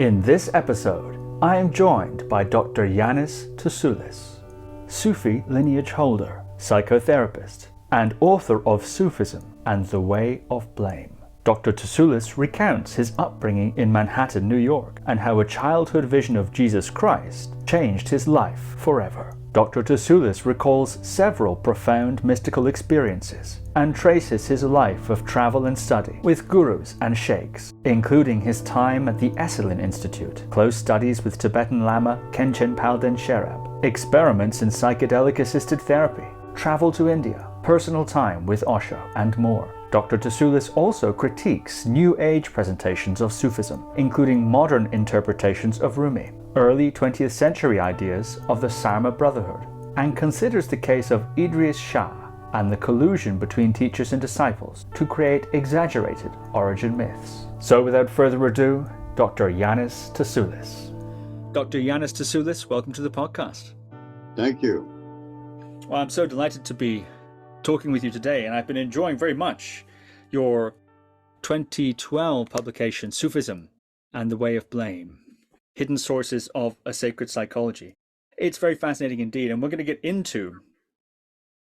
In this episode, I am joined by Dr. Yannis Toussulis, Sufi lineage holder, psychotherapist, and author of Sufism and the Way of Blame. Dr. Toussulis recounts his upbringing in Manhattan, New York, and how a childhood vision of Jesus Christ changed his life forever. Dr. Toussulis recalls several profound mystical experiences and traces his life of travel and study with gurus and sheikhs, including his time at the Esalen Institute, close studies with Tibetan Lama Khenchen Palden Sherab, experiments in psychedelic assisted therapy, travel to India, personal time with Osho, and more. Dr. Toussulis also critiques New Age presentations of Sufism, including modern interpretations of Rumia, early 20th century ideas of the Sarmoung Brotherhood, and considers the case of Idries Shah and the collusion between teachers and disciples to create exaggerated origin myths. So without further ado, Dr. Yannis Toussulis. Dr. Yannis Toussulis, welcome to the podcast. Thank you. Well, I'm so delighted to be talking with you today, and I've been enjoying very much your 2012 publication, Sufism and the Way of Blame, Hidden Sources of a Sacred Psychology. It's very fascinating indeed, and we're going to get into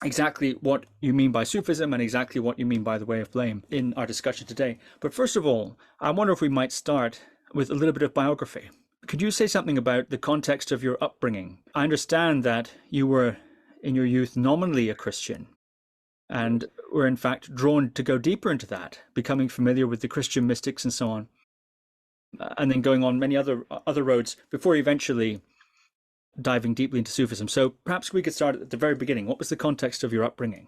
exactly what you mean by Sufism and exactly what you mean by the Way of Blame in our discussion today. But first of all, I wonder if we might start with a little bit of biography. Could you say something about the context of your upbringing? I understand that you were, in your youth, nominally a Christian, and were in fact drawn to go deeper into that, becoming familiar with the Christian mystics and so on, and then going on many other roads before eventually diving deeply into Sufism. So perhaps we could start at the very beginning. What was the context of your upbringing?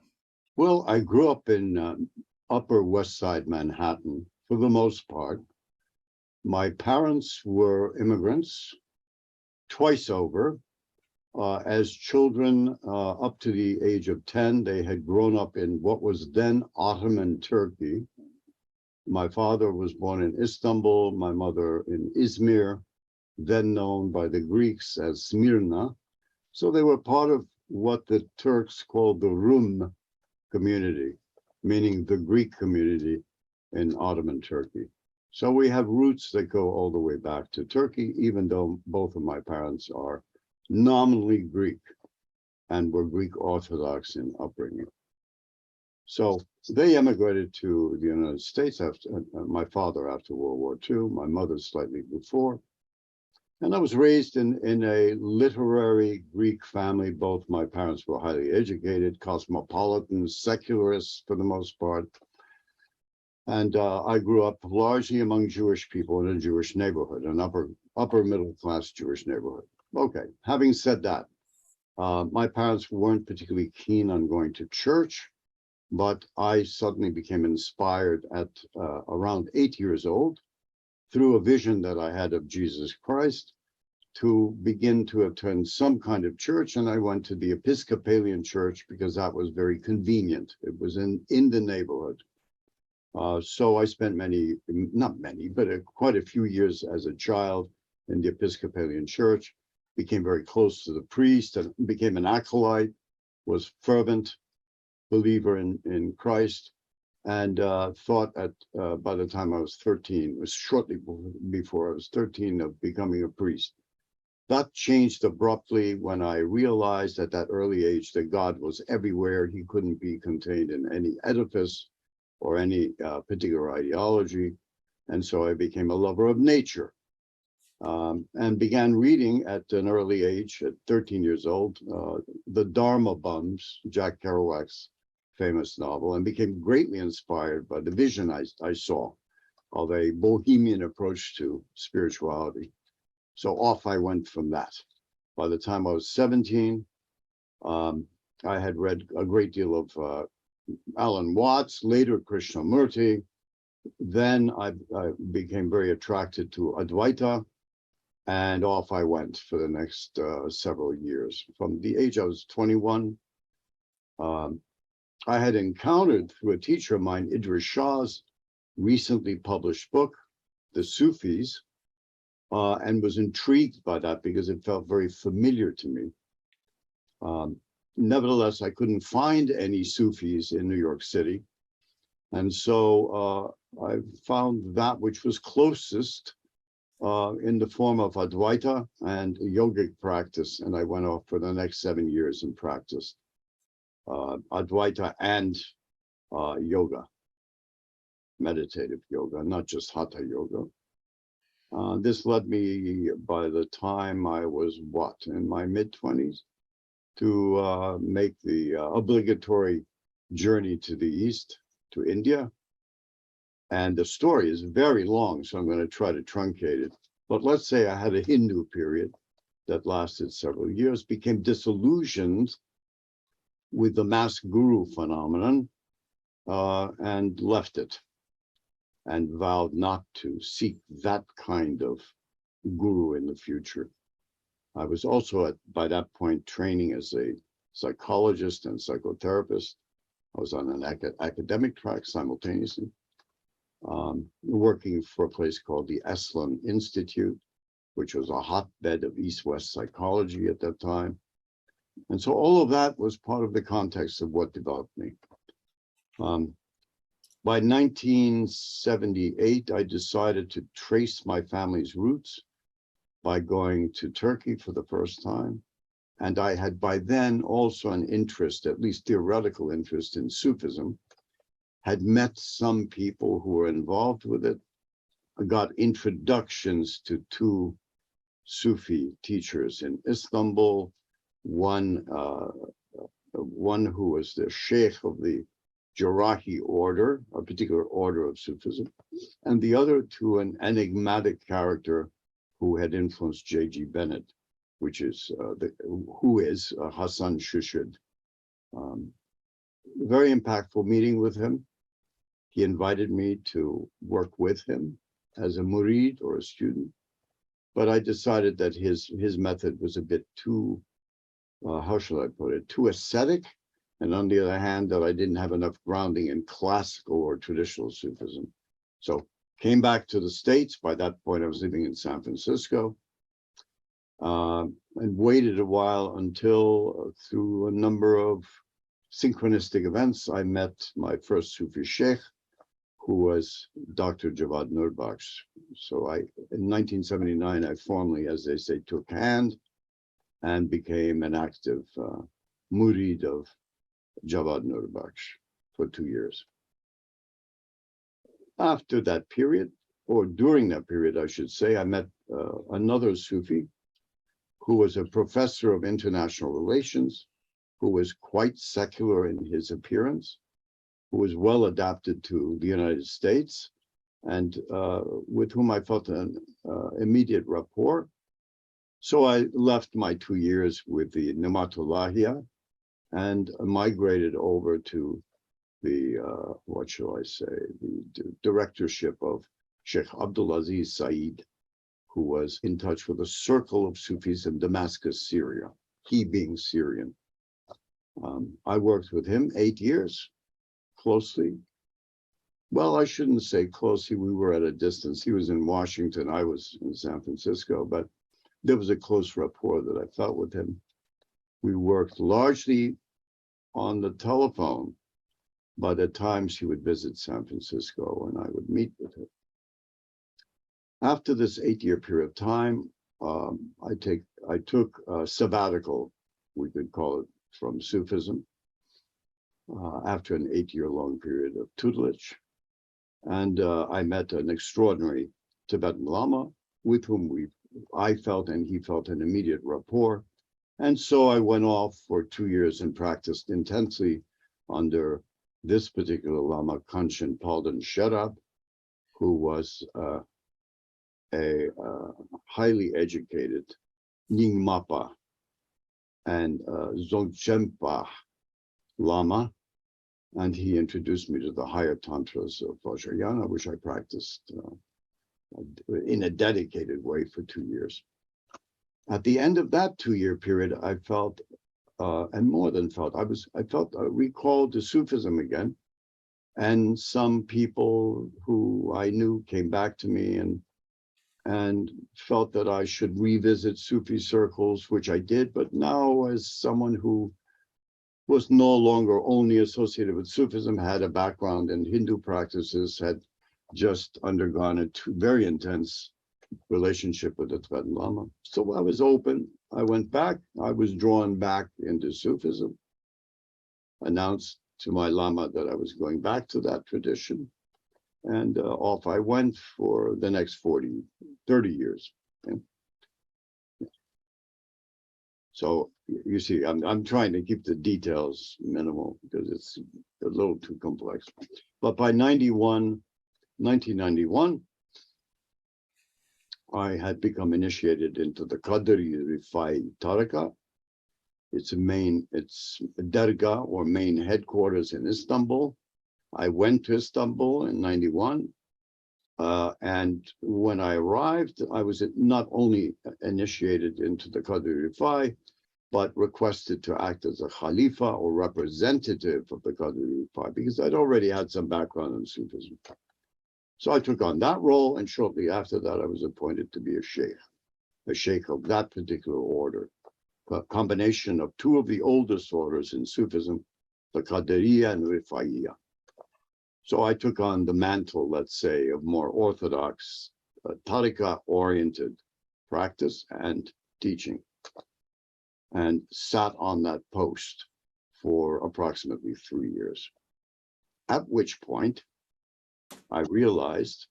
Well, I grew up in Upper West Side Manhattan for the most part. My parents were immigrants twice over. As children, up to the age of 10, they had grown up in what was then Ottoman Turkey. My father was born in Istanbul, my mother in Izmir, then known by the Greeks as Smyrna. So they were part of what the Turks called the Rum community, meaning the Greek community in Ottoman Turkey. So we have roots that go all the way back to Turkey, even though both of my parents are nominally Greek and were Greek Orthodox in upbringing. So they emigrated to the United States after my father after World War II, my mother slightly before. And I was raised in a literary Greek family. Both my parents were highly educated, cosmopolitan, secularists for the most part. And I grew up largely among Jewish people in a Jewish neighborhood, an upper middle class Jewish neighborhood. Okay, having said that, my parents weren't particularly keen on going to church, but I suddenly became inspired at around 8 years old through a vision that I had of Jesus Christ to begin to attend some kind of church. And I went to the Episcopalian church because that was very convenient. It was in the neighborhood. So I spent quite a few years as a child in the Episcopalian church, became very close to the priest and became an acolyte, was fervent believer in Christ, and thought by the time I was 13, it was shortly before I was 13, of becoming a priest. That changed abruptly when I realized at that early age that God was everywhere. He couldn't be contained in any edifice or any particular ideology. And so I became a lover of nature. And began reading at an early age, at 13 years old, The Dharma Bums, Jack Kerouac's famous novel, and became greatly inspired by the vision I saw of a bohemian approach to spirituality. So off I went from that. By the time I was 17, I had read a great deal of Alan Watts, later Krishnamurti. Then I became very attracted to Advaita, and off I went for the next several years. From the age I was 21, I had encountered through a teacher of mine, Idries Shah's recently published book, The Sufis, and was intrigued by that because it felt very familiar to me. Nevertheless, I couldn't find any Sufis in New York City. And so I found that which was closest in the form of Advaita and yogic practice. And I went off for the next 7 years and practiced Advaita and yoga, meditative yoga, not just Hatha yoga. This led me, by the time I was, in my mid-20s, to make the obligatory journey to the East, to India. And the story is very long, so I'm going to try to truncate it. But let's say I had a Hindu period that lasted several years, became disillusioned with the mass guru phenomenon, and left it, and vowed not to seek that kind of guru in the future. I was also, by that point, training as a psychologist and psychotherapist. I was on an academic track simultaneously, working for a place called the Esalen Institute, which was a hotbed of East-West psychology at that time. And so all of that was part of the context of what developed me. By 1978, I decided to trace my family's roots by going to Turkey for the first time. And I had by then also an interest, at least theoretical interest, in Sufism, had met some people who were involved with it. I got introductions to two Sufi teachers in Istanbul, one who was the sheikh of the Jarahi order, a particular order of Sufism, and the other to an enigmatic character who had influenced J.G. Bennett, which is Hassan Shushud. Very impactful meeting with him. He invited me to work with him as a murid or a student, but I decided that his method was a bit too, how shall I put it, too ascetic, and on the other hand, that I didn't have enough grounding in classical or traditional Sufism. So came back to the States. By that point, I was living in San Francisco, and waited a while until, through a number of synchronistic events, I met my first Sufi sheikh, who was Dr. Javad Nurbakhsh. So in 1979, I formally, as they say, took hand and became an active murid of Javad Nurbakhsh for 2 years. After that period, or during that period, I should say, I met another Sufi who was a professor of international relations, who was quite secular in his appearance, who was well adapted to the United States, and with whom I felt an immediate rapport. So I left my 2 years with the Ni'matullahia and migrated over to the, what shall I say, the directorship of Sheikh Abdulaziz Said, who was in touch with a circle of Sufis in Damascus, Syria, he being Syrian. I worked with him 8 years, closely. Well, I shouldn't say closely, we were at a distance. He was in Washington, I was in San Francisco, but there was a close rapport that I felt with him. We worked largely on the telephone, but at times he would visit San Francisco and I would meet with him. After this 8-year period of time, I took a sabbatical, we could call it, from Sufism, after an 8-year-long period of tutelage. And I met an extraordinary Tibetan Lama with whom I felt and he felt an immediate rapport. And so I went off for 2 years and practiced intensely under this particular Lama, Khenchen Palden Sherab, who was a highly educated Nyingmapa and Dzogchenpa Lama, and he introduced me to the higher tantras of Vajrayana, which I practiced in a dedicated way for 2 years. At the end of that 2-year period, I felt, and more than felt, I felt recalled to Sufism again, and some people who I knew came back to me and felt that I should revisit Sufi circles, which I did, but now as someone who was no longer only associated with Sufism, had a background in Hindu practices, had just undergone a very intense relationship with the Tibetan Lama. So I was open. I went back. I was drawn back into Sufism, announced to my Lama that I was going back to that tradition. And off I went for the next 30 years. Okay? So you see, I'm trying to keep the details minimal because it's a little too complex. But by 1991, I had become initiated into the Qadri Rifai Tarika. It's a Derga or main headquarters in Istanbul. I went to Istanbul in 91. And when I arrived, I was not only initiated into the Qadri Rifai, but requested to act as a Khalifa or representative of the Qadri Rifai because I'd already had some background in Sufism. So I took on that role, and shortly after that, I was appointed to be a sheikh of that particular order, a combination of two of the oldest orders in Sufism, the Qadiriya and Rifaiya. So I took on the mantle, let's say, of more orthodox, tariqa-oriented practice and teaching, and sat on that post for approximately 3 years. At which point, I realized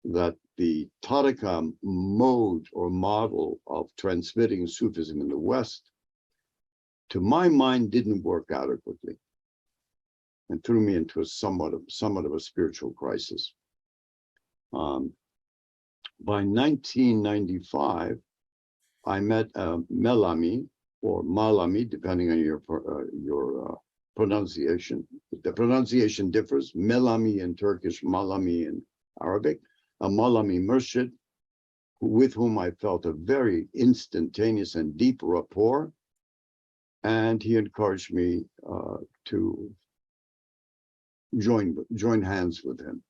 that the tariqa mode or model of transmitting Sufism in the West, to my mind, didn't work adequately, and threw me into somewhat of a spiritual crisis. By 1995, I met Melami or Malami, depending on your pronunciation. The pronunciation differs. Melami in Turkish, Malami in Arabic. A Malami Murshid, with whom I felt a very instantaneous and deep rapport, and he encouraged me to join hands with him.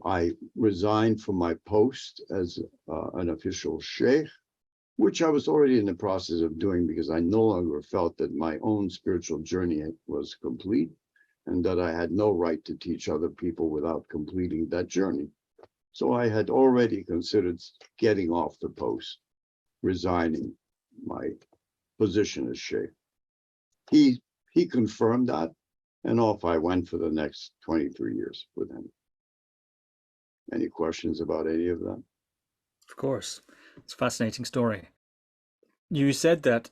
I resigned from my post as an official sheikh, which I was already in the process of doing because I no longer felt that my own spiritual journey was complete and that I had no right to teach other people without completing that journey. So I had already considered getting off the post, resigning my position as sheikh. He confirmed that, and off I went for the next 23 years with him. Any questions about any of that? Of course. It's a fascinating story. You said that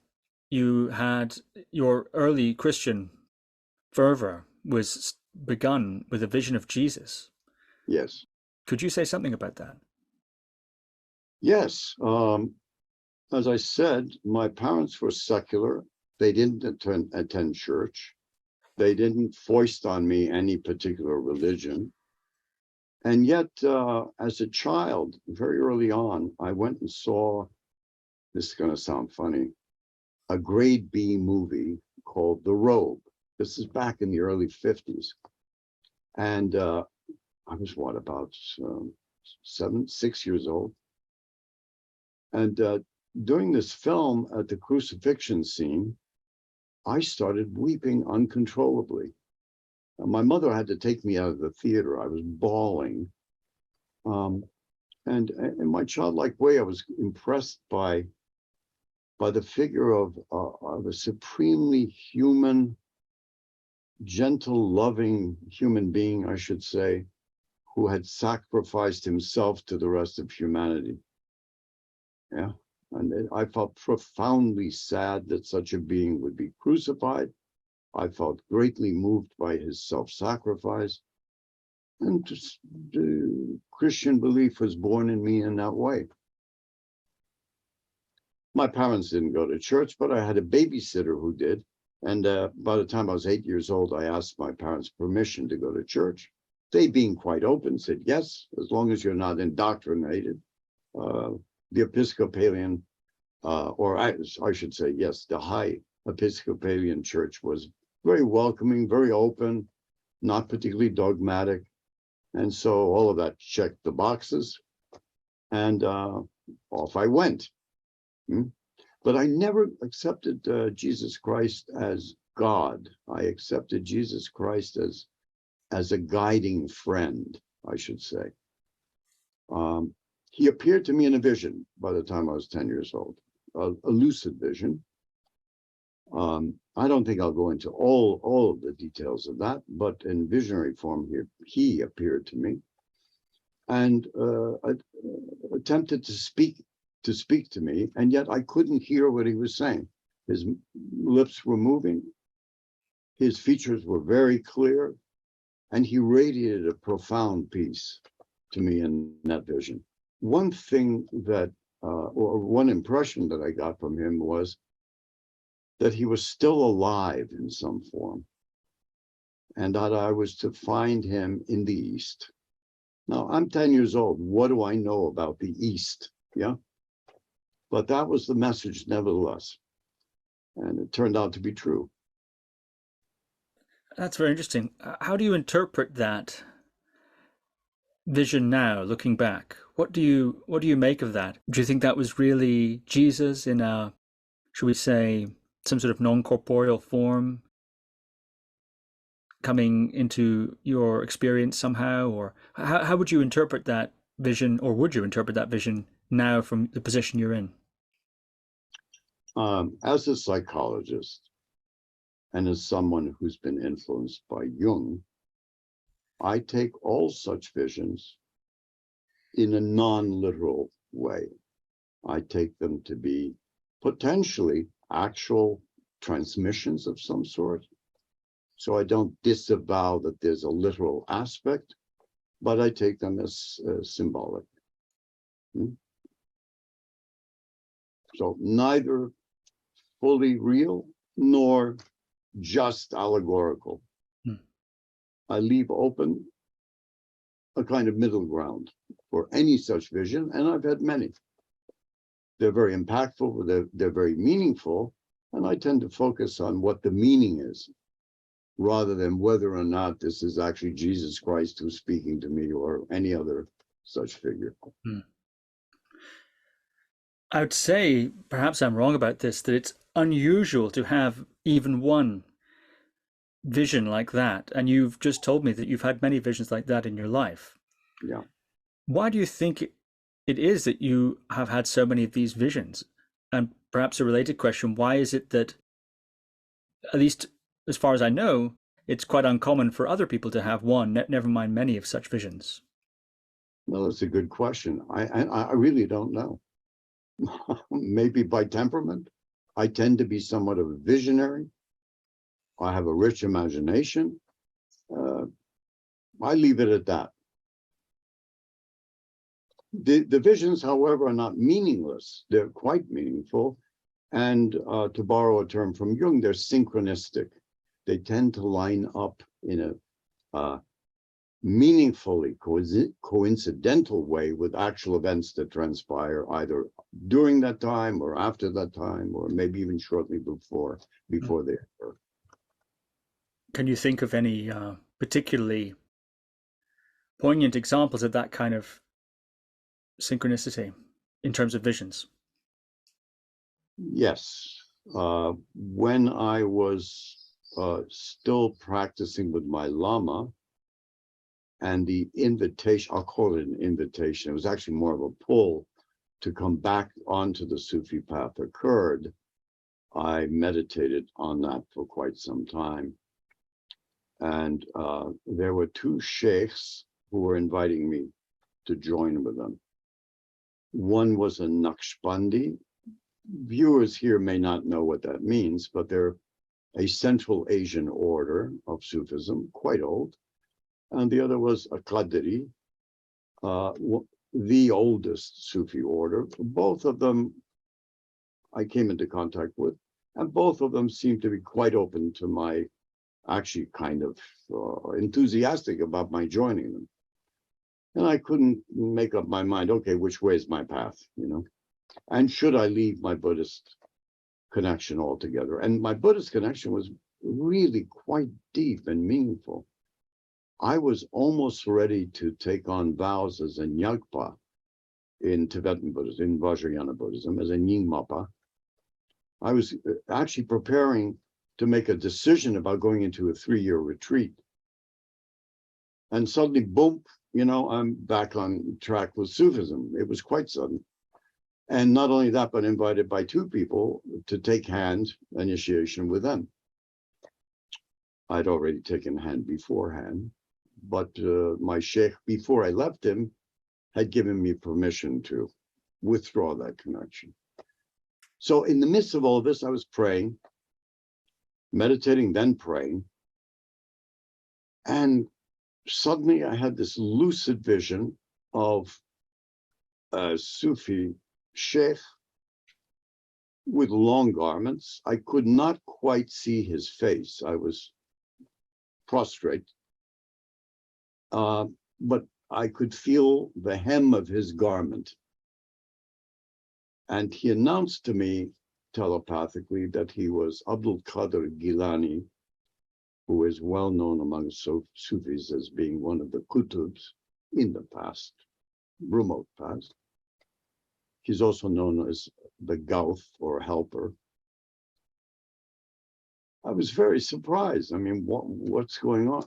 you had your early Christian fervor was begun with a vision of Jesus. Yes. Could you say something about that? Yes. As I said, my parents were secular. They didn't attend church. They didn't foist on me any particular religion. And yet, as a child, very early on, I went and saw, this is going to sound funny, a grade B movie called The Robe. This is back in the early 50s. And I was, about 6 years old. And during this film, at the crucifixion scene, I started weeping uncontrollably. My mother had to take me out of the theater. I was bawling. And in my childlike way, I was impressed by the figure of a supremely human, gentle, loving human being, I should say, who had sacrificed himself to the rest of humanity. Yeah. And I felt profoundly sad that such a being would be crucified. I felt greatly moved by his self-sacrifice. And just, the Christian belief was born in me in that way. My parents didn't go to church, but I had a babysitter who did. And by the time I was 8 years old, I asked my parents permission to go to church. They, being quite open, said, yes, as long as you're not indoctrinated. The Episcopalian, or I should say, yes, the High Episcopalian Church was very welcoming, very open, not particularly dogmatic. And so all of that checked the boxes, and off I went. But I never accepted Jesus Christ as God. I accepted Jesus Christ as a guiding friend, I should say. he appeared to me in a vision by the time I was 10 years old, a lucid vision. I don't think I'll go into all of the details of that, but in visionary form, he appeared to me and attempted to speak to me, and yet I couldn't hear what he was saying. His lips were moving, his features were very clear, and he radiated a profound peace to me in that vision. One thing that, or one impression that I got from him was that he was still alive in some form, and that I was to find him in the East. Now, I'm 10 years old. What do I know about the East? Yeah. But that was the message nevertheless. And it turned out to be true. That's very interesting. How do you interpret that vision now, looking back? What do you make of that? Do you think that was really Jesus in a, should we say, some sort of non-corporeal form coming into your experience somehow? Or how would you interpret that vision, or would you interpret that vision now from the position you're in? As a psychologist and as someone who's been influenced by Jung, I take all such visions in a non-literal way. I take them to be potentially actual transmissions of some sort. So I don't disavow that there's a literal aspect, but I take them as symbolic. So neither fully real nor just allegorical. I leave open a kind of middle ground for any such vision, and I've had many. They're very impactful, they're very meaningful, and I tend to focus on what the meaning is, rather than whether or not this is actually Jesus Christ who's speaking to me or any other such figure. I would say, perhaps I'm wrong about this, that it's unusual to have even one vision like that. And you've just told me that you've had many visions like that in your life. Yeah. Why do you think it is that you have had so many of these visions? And perhaps a related question, why is it that, at least as far as I know, it's quite uncommon for other people to have one, never mind many of such visions? Well, it's a good question. I really don't know. Maybe by temperament. I tend to be somewhat of a visionary. I have a rich imagination. I leave it at that. The visions, however, are not meaningless. They're quite meaningful. And to borrow a term from Jung, they're synchronistic. They tend to line up in a meaningfully coincidental way with actual events that transpire either during that time or after that time, or maybe even shortly before they occur. Can you think of any particularly poignant examples of that kind of synchronicity in terms of visions? Yes. When I was still practicing with my Lama, and the invitation, I'll call it an invitation, it was actually more of a pull to come back onto the Sufi path occurred, I meditated on that for quite some time. And there were two sheikhs who were inviting me to join with them. One was a Naqshbandi. Viewers here may not know what that means, but they're a Central Asian order of Sufism, quite old. And the other was a Qadri, the oldest Sufi order. Both of them I came into contact with, and both of them seemed to be quite open to my, actually kind of enthusiastic about my joining them. And I couldn't make up my mind, okay, which way is my path, And should I leave my Buddhist connection altogether? And my Buddhist connection was really quite deep and meaningful. I was almost ready to take on vows as a Nyagpa in Tibetan Buddhism, in Vajrayana Buddhism, as a Nyingmapa. I was actually preparing to make a decision about going into a 3-year retreat. And suddenly, boom, I'm back on track with Sufism. It was quite sudden. And not only that, but invited by two people to take hand initiation with them. I'd already taken hand beforehand, but my sheikh, before I left him, had given me permission to withdraw that connection. So in the midst of all of this, I was praying, meditating, then praying. And suddenly I had this lucid vision of a Sufi sheikh with long garments. I could not quite see his face. I was prostrate. But I could feel the hem of his garment. And he announced to me telepathically that he was Abdul Qadir Gilani, who is well known among Sufis as being one of the Qutubs in the past, remote past. He's also known as the Gauth or helper. I was very surprised. I mean, what's going on?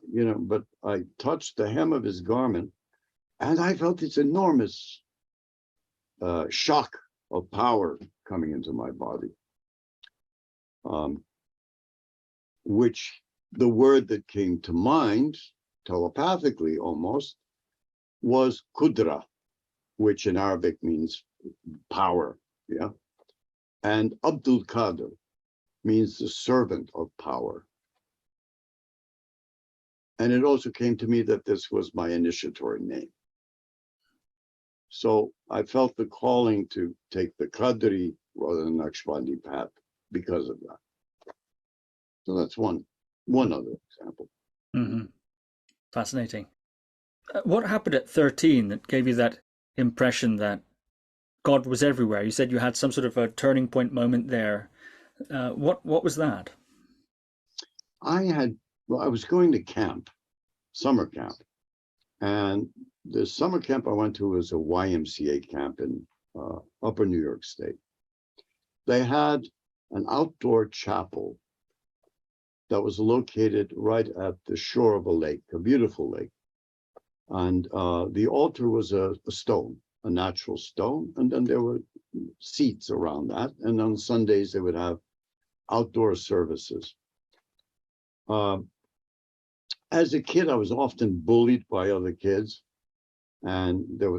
But I touched the hem of his garment and I felt this enormous shock of power coming into my body, which the word that came to mind, telepathically almost, was Qudra, which in Arabic means power, yeah? And Abdul Qadir means the servant of power. And it also came to me that this was my initiatory name. So I felt the calling to take the Qadri rather than Naqshbandi path because of that. So that's one other example. Mm-hmm. Fascinating. What happened at 13 that gave you that impression that God was everywhere? You said you had some sort of a turning point moment there. What was that? I was going to camp, summer camp. And the summer camp I went to was a YMCA camp in upper New York State. They had an outdoor chapel that was located right at the shore of a lake, a beautiful lake. And the altar was a stone, a natural stone. And then there were seats around that. And on Sundays, they would have outdoor services. As a kid, I was often bullied by other kids. And there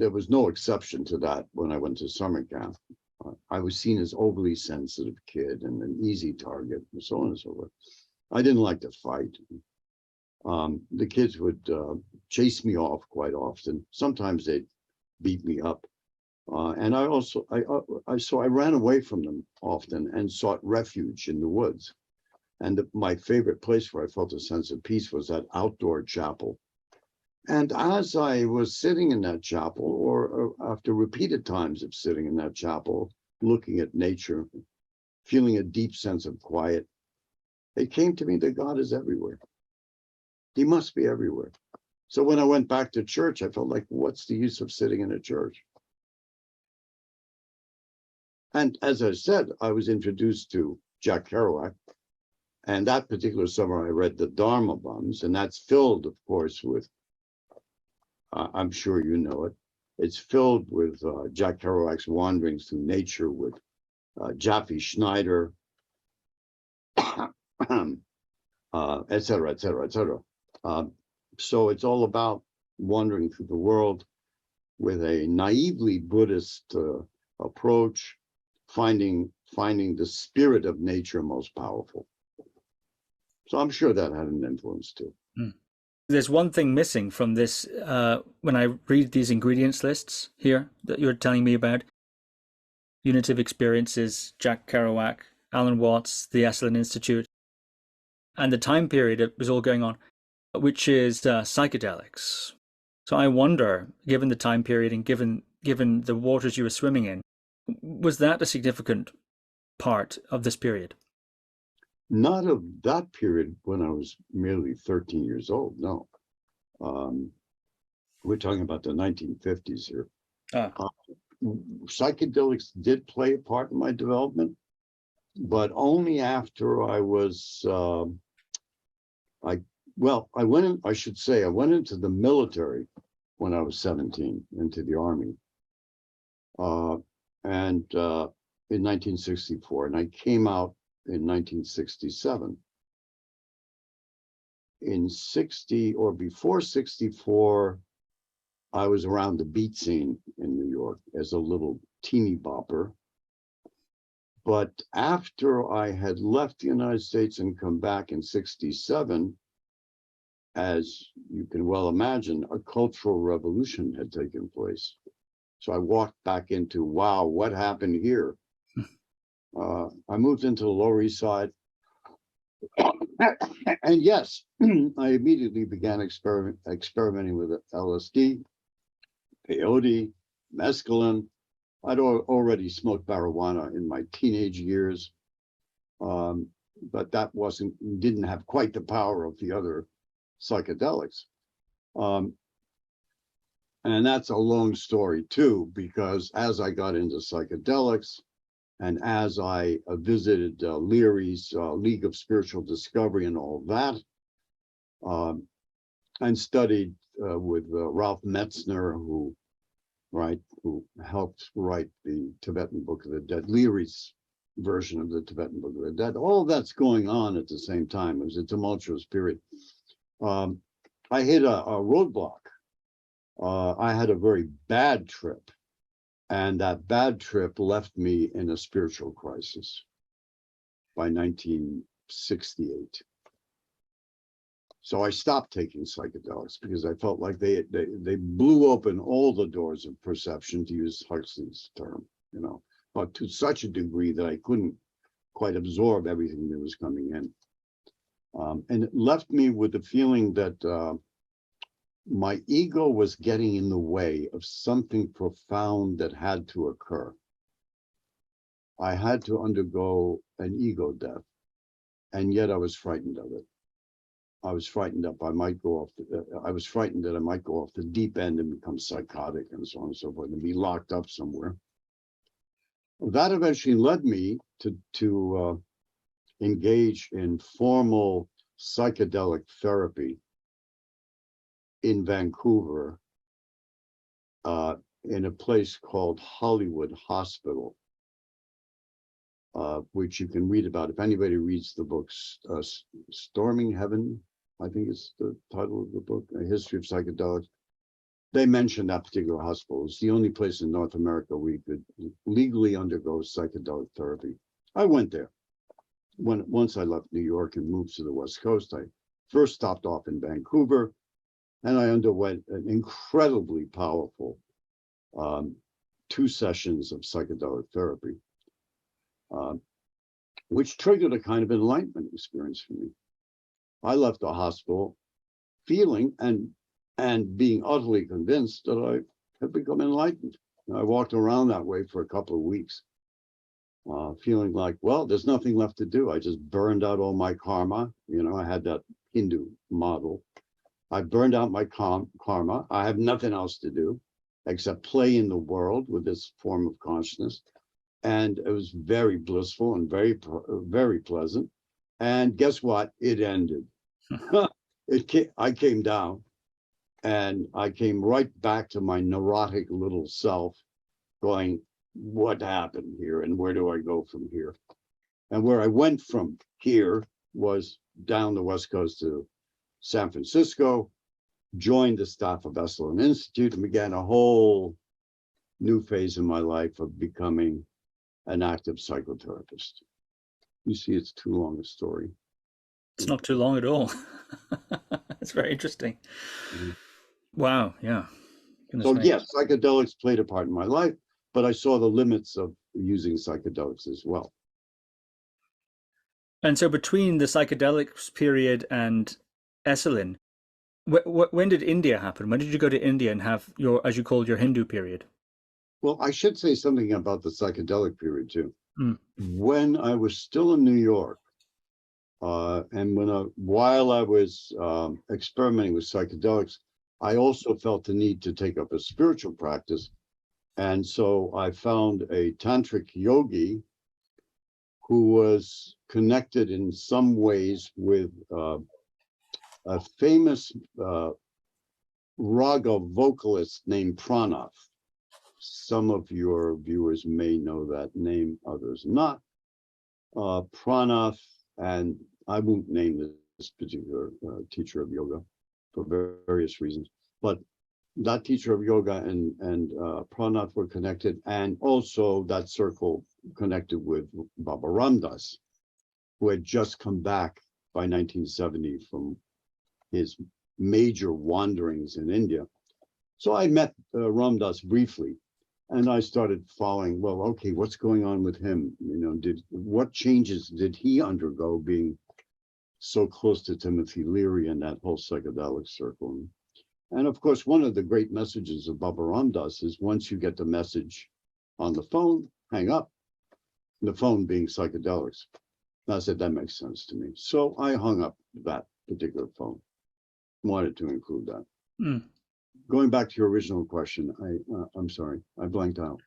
was no exception to that when I went to summer camp. I was seen as overly sensitive kid and an easy target and so on and so forth. I didn't like to fight. The kids would chase me off quite often. Sometimes they'd beat me up. And I ran away from them often and sought refuge in the woods. And my favorite place where I felt a sense of peace was that outdoor chapel. And as I was sitting in that chapel, or after repeated times of sitting in that chapel, looking at nature, feeling a deep sense of quiet, it came to me that God is everywhere. He must be everywhere. So when I went back to church, I felt like, what's the use of sitting in a church? And as I said, I was introduced to Jack Kerouac. And that particular summer, I read the Dharma Bums, and that's filled, of course, with, I'm sure you know it, it's filled with Jack Kerouac's wanderings through nature with Jaffe Schneider, et cetera, et cetera, et cetera. So it's all about wandering through the world with a naively Buddhist approach, finding the spirit of nature most powerful. So I'm sure that had an influence too. Mm. There's one thing missing from this when I read these ingredients lists here that you're telling me about. Unitive experiences, Jack Kerouac, Alan Watts, the Esalen Institute, and the time period it was all going on, which is psychedelics. So I wonder, given the time period and given the waters you were swimming in, was that a significant part of this period? Not of that period when I was merely 13 years old, no. We're talking about the 1950s here. Psychedelics did play a part in my development, but only after I was, I Well, I should say, I went into the military when I was 17, into the Army, and in 1964, and I came out in 1967. In 60 or before 64, I was around the beat scene in New York as a little teeny bopper. But after I had left the United States and come back in 67, as you can well imagine, a cultural revolution had taken place. So I walked back into, wow, what happened here? I moved into the Lower East Side. And yes, I immediately began experimenting with LSD, peyote, mescaline. I'd already smoked marijuana in my teenage years, but that didn't have quite the power of the other psychedelics. And that's a long story too, because as I got into psychedelics and as I visited Leary's League of Spiritual Discovery and all that, and studied with Ralph Metzner, who helped write the Tibetan Book of the Dead, Leary's version of the Tibetan Book of the Dead. All that's going on at the same time. It was a tumultuous period. I hit a roadblock. I had a very bad trip, and that bad trip left me in a spiritual crisis by 1968. So I stopped taking psychedelics because I felt like they blew open all the doors of perception, to use Huxley's term, but to such a degree that I couldn't quite absorb everything that was coming in. And it left me with the feeling that my ego was getting in the way of something profound that had to occur. I had to undergo an ego death, and yet I was frightened of it. I was frightened that I might go off the deep end and become psychotic and so on and so forth, and be locked up somewhere. That eventually led me to engage in formal psychedelic therapy in Vancouver, in a place called Hollywood Hospital, which you can read about if anybody reads the books, Storming Heaven, I think it's the title of the book, A History of Psychedelics. They mentioned that particular hospital. It's the only place in North America where you could legally undergo psychedelic therapy. I went there. Once I left New York and moved to the West Coast, I first stopped off in Vancouver, and I underwent an incredibly powerful 2 sessions of psychedelic therapy, which triggered a kind of enlightenment experience for me. I left the hospital feeling and being utterly convinced that I had become enlightened. And I walked around that way for a couple of weeks, feeling like, well, there's nothing left to do. I just burned out all my karma. I had that Hindu model. I burned out my karma. I have nothing else to do except play in the world with this form of consciousness. And it was very blissful and very, very pleasant. And guess what? It ended. I came down, and I came right back to my neurotic little self, going, what happened here, and where do I go from here? And where I went from here was down the West Coast to San Francisco, joined the staff of Esalen Institute, and began a whole new phase in my life of becoming an active psychotherapist. You see, it's too long a story. It's not too long at all. It's very interesting. Mm-hmm. Wow, yeah. So yes, psychedelics played a part in my life, but I saw the limits of using psychedelics as well. And so between the psychedelics period and Esalen, when did India happen? When did you go to India and have your, as you called, your Hindu period? Well, I should say something about the psychedelic period too. Mm. When I was still in New York, and while I was experimenting with psychedelics, I also felt the need to take up a spiritual practice. And so I found a tantric yogi who was connected in some ways with a famous raga vocalist named Pranav. Some of your viewers may know that name, others not. Pranav, and I won't name this particular teacher of yoga for various reasons, but that teacher of yoga and Pranav were connected, and also that circle connected with Baba Ram Dass, who had just come back by 1970 from his major wanderings in India. So I met Ram Dass briefly, and I started following, well, okay, what's going on with him? You know, what changes did he undergo being so close to Timothy Leary and that whole psychedelic circle? And of course, one of the great messages of Baba Ram Dass is once you get the message on the phone, hang up. The phone being psychedelics. I said, that makes sense to me. So I hung up that particular phone. Wanted to include that. Mm. Going back to your original question, I'm sorry, I blanked out.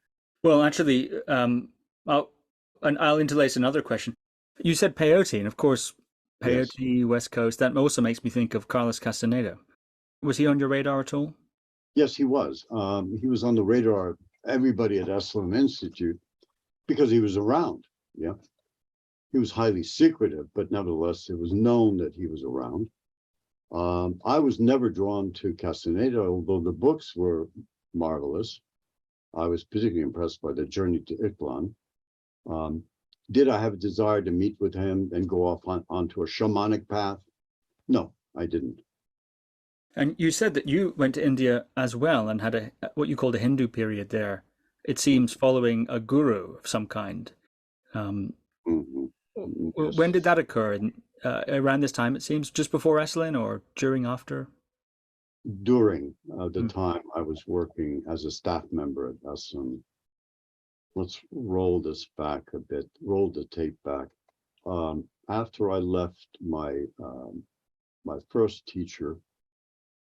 Well, actually, I'll interlace another question. You said peyote, and of course, peyote, yes. West Coast, that also makes me think of Carlos Castaneda. Was he on your radar at all? Yes, he was. He was on the radar of everybody at Esalen Institute because he was around, yeah. He was highly secretive, but nevertheless, it was known that he was around. I was never drawn to Castaneda, although the books were marvelous. I was particularly impressed by the journey to Iklan. Did I have a desire to meet with him and go off onto a shamanic path? No, I didn't. And you said that you went to India as well and had what you called a Hindu period there. It seems following a guru of some kind. Yes. When did that occur? Around this time, it seems, just before Esalen or during, after? During the time I was working as a staff member at Esalen. Let's roll this back a bit, roll the tape back. After I left my first teacher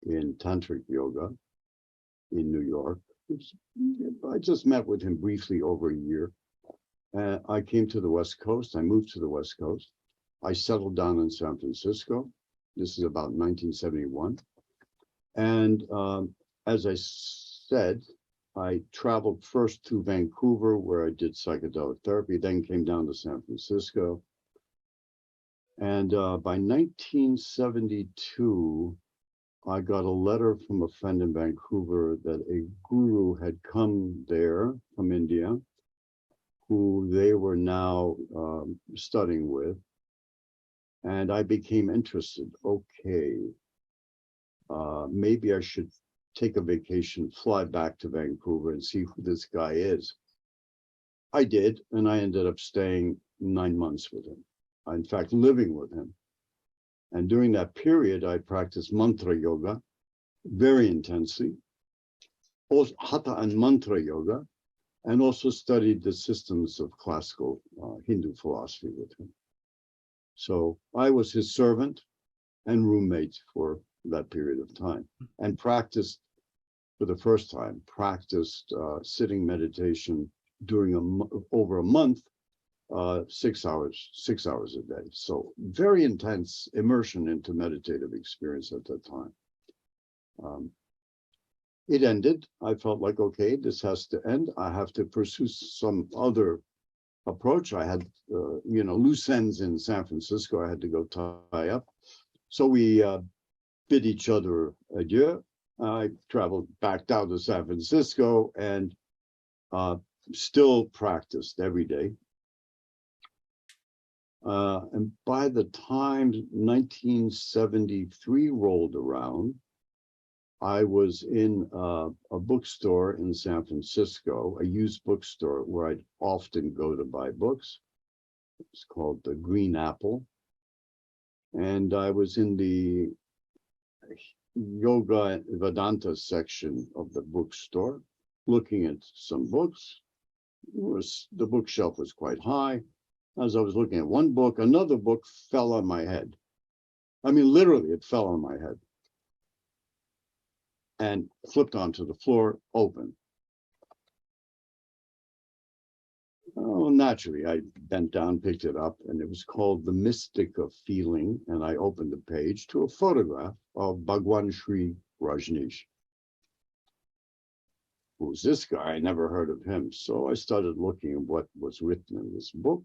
in tantric yoga in New York, I just met with him briefly over a year. I came to the West Coast. I moved to the West Coast. I settled down in San Francisco. This is about 1971. And as I said, I traveled first to Vancouver, where I did psychedelic therapy, then came down to San Francisco. And by 1972, I got a letter from a friend in Vancouver that a guru had come there from India, who they were now studying with. And I became interested. Okay, maybe I should take a vacation, fly back to Vancouver and see who this guy is. I did, and I ended up staying 9 months with him. In fact, living with him. And during that period, I practiced mantra yoga very intensely, also hatha and mantra yoga, and also studied the systems of classical Hindu philosophy with him. So I was his servant and roommate for that period of time, and practiced for the first time, sitting meditation during over a month, 6 hours a day. So very intense immersion into meditative experience at that time. It ended. I felt like, okay, this has to end. I have to pursue some other approach. I had, loose ends in San Francisco. I had to go tie up. So we bid each other adieu. I traveled back down to San Francisco and still practiced every day. And by the time 1973 rolled around, I was in a bookstore in San Francisco, a used bookstore where I'd often go to buy books. It's called the Green Apple. And I was in the Yoga Vedanta section of the bookstore, looking at some books. The bookshelf was quite high. As I was looking at one book, another book fell on my head. I mean, literally, it fell on my head and flipped onto the floor, open. Oh, naturally, I bent down, picked it up, and it was called The Mystic of Feeling. And I opened the page to a photograph of Bhagwan Sri Rajneesh. Who's this guy? I never heard of him. So I started looking at what was written in this book.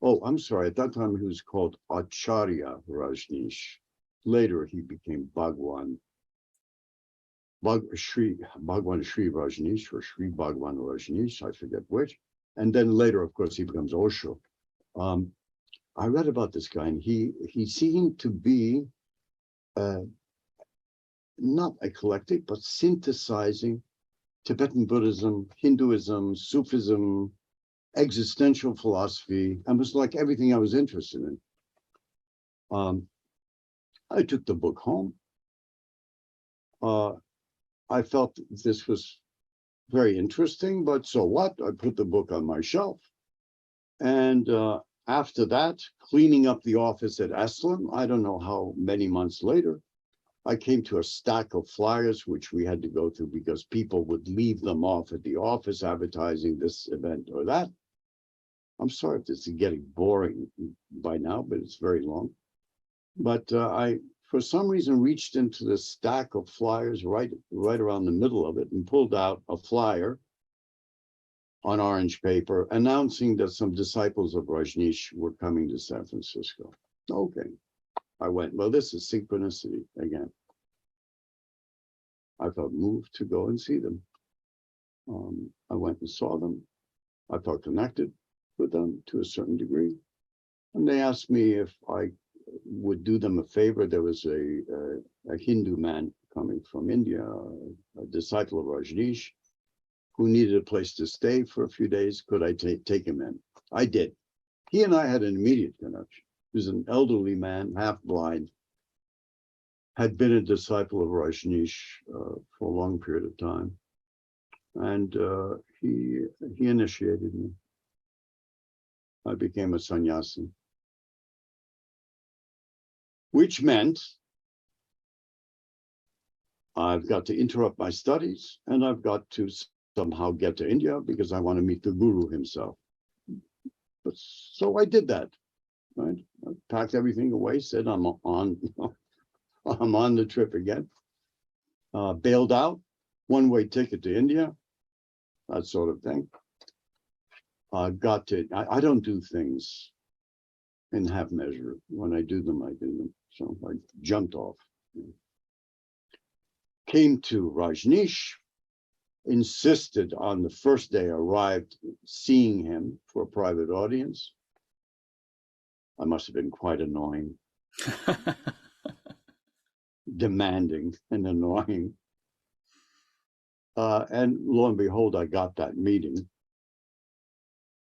Oh, I'm sorry. At that time, he was called Acharya Rajneesh. Later, he became Bhagwan Sri Rajneesh or Sri Bhagwan Rajneesh, I forget which. And then later, of course, he becomes Osho. I read about this guy, and he seemed to be not eclectic, but synthesizing Tibetan Buddhism, Hinduism, Sufism, existential philosophy, and was like everything I was interested in. I took the book home. I felt this was very interesting, but so what? I put the book on my shelf. And after that, cleaning up the office at Esalen, I don't know how many months later, I came to a stack of flyers, which we had to go through because people would leave them off at the office advertising this event or that. I'm sorry if this is getting boring by now, but it's very long. But I, for some reason, reached into the stack of flyers right around the middle of it and pulled out a flyer on orange paper announcing that some disciples of Rajneesh were coming to San Francisco. Okay. I went, well, this is synchronicity again. I felt moved to go and see them. I went and saw them. I felt connected with them to a certain degree. And they asked me if I would do them a favor. There was a Hindu man coming from India, a disciple of Rajneesh, who needed a place to stay for a few days. Could I take him in? I did. He and I had an immediate connection. He was an elderly man, half blind, had been a disciple of Rajneesh for a long period of time. And he initiated me. I became a sannyasi, which meant I've got to interrupt my studies and I've got to somehow get to India because I want to meet the guru himself. But so I did that, right? I packed everything away, said I'm on the trip again, bailed out, one-way ticket to India, that sort of thing. I don't do things in half measure. When I do them, I do them. So I jumped off. Came to Rajneesh, insisted on the first day I arrived seeing him for a private audience. I must have been quite annoying, demanding and annoying. And lo and behold, I got that meeting.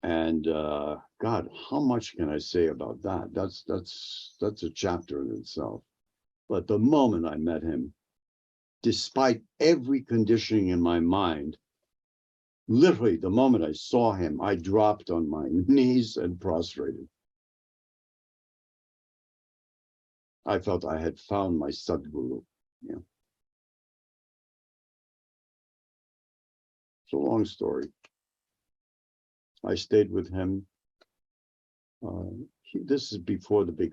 And God, how much can I say about that? That's a chapter in itself. But the moment I met him, despite every conditioning in my mind, literally the moment I saw him, I dropped on my knees and prostrated. I felt I had found my Sadguru. Yeah. It's a long story. I stayed with him. This is before the big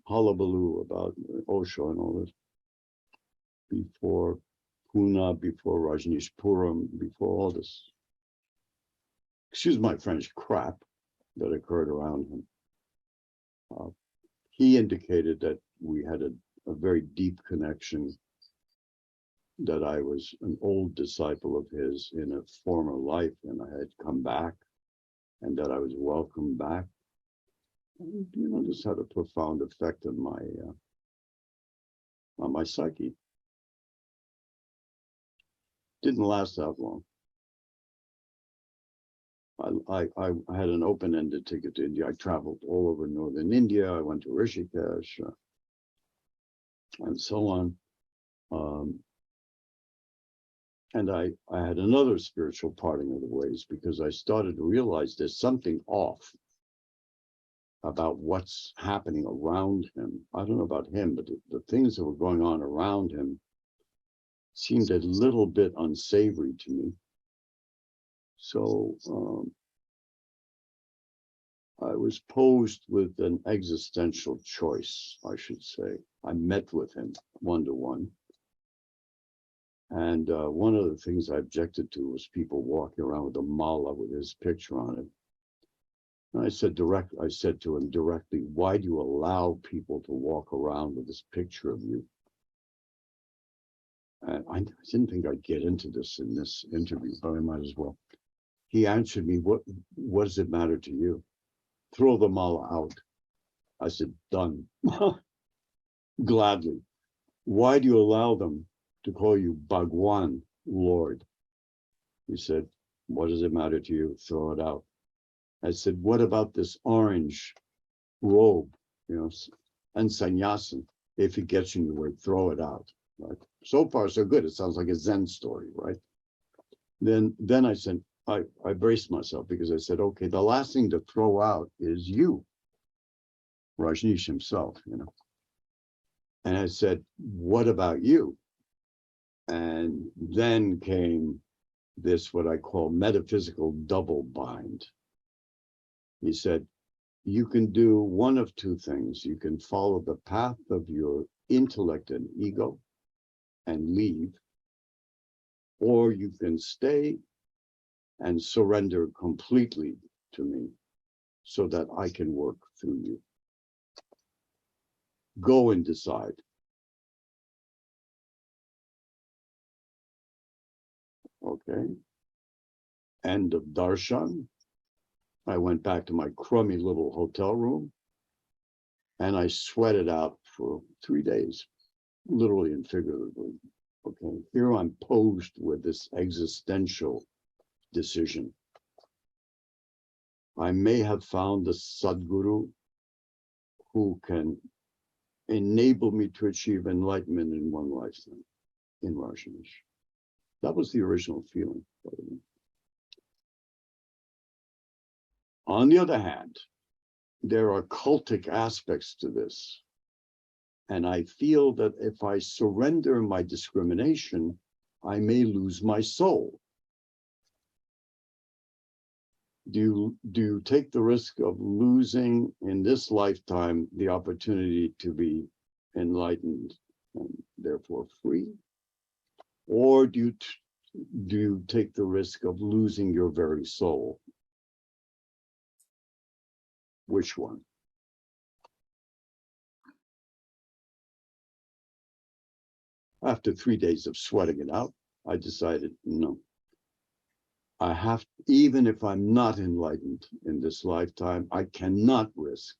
hullabaloo about Osho and all this. Before Pune, before Rajneesh Puram, before all this, excuse my French, crap that occurred around him. He indicated that we had a very deep connection, that I was an old disciple of his in a former life and I had come back and that I was welcome back. And, this had a profound effect on my psyche. Didn't last that long. I had an open-ended ticket to India. I traveled all over northern India. I went to Rishikesh and so on. And I had another spiritual parting of the ways because I started to realize there's something off about what's happening around him. I don't know about him, but the things that were going on around him seemed a little bit unsavory to me. So I was posed with an existential choice, I should say. I met with him one-to-one. And one of the things I objected to was people walking around with a mala with his picture on it. And I said to him directly, why do you allow people to walk around with this picture of you? And I didn't think I'd get into this in this interview, but I might as well. He answered me, what does it matter to you? Throw the mala out. I said, done. Gladly. Why do you allow them to call you Bhagwan, Lord? He said, what does it matter to you? Throw it out. I said, what about this orange robe, and sannyasin? If it gets in your way, throw it out. Right? So far, so good. It sounds like a Zen story, right? Then I said, I braced myself because I said, okay, the last thing to throw out is you, Rajneesh himself, And I said, what about you? And then came this, what I call metaphysical double bind. He said, you can do one of two things. You can follow the path of your intellect and ego and leave, or you can stay and surrender completely to me so that I can work through you. Go and decide. Okay. End of darshan. I went back to my crummy little hotel room and I sweated out for 3 days, literally and figuratively. Okay. Here I'm posed with this existential decision. I may have found the Sadguru who can enable me to achieve enlightenment in one lifetime in Rajneesh. That was the original feeling. On the other hand, there are cultic aspects to this. And I feel that if I surrender my discrimination, I may lose my soul. Do you take the risk of losing in this lifetime the opportunity to be enlightened and therefore free? Or do you take the risk of losing your very soul? Which one? After 3 days of sweating it out, I decided, no. I have, even if I'm not enlightened in this lifetime, I cannot risk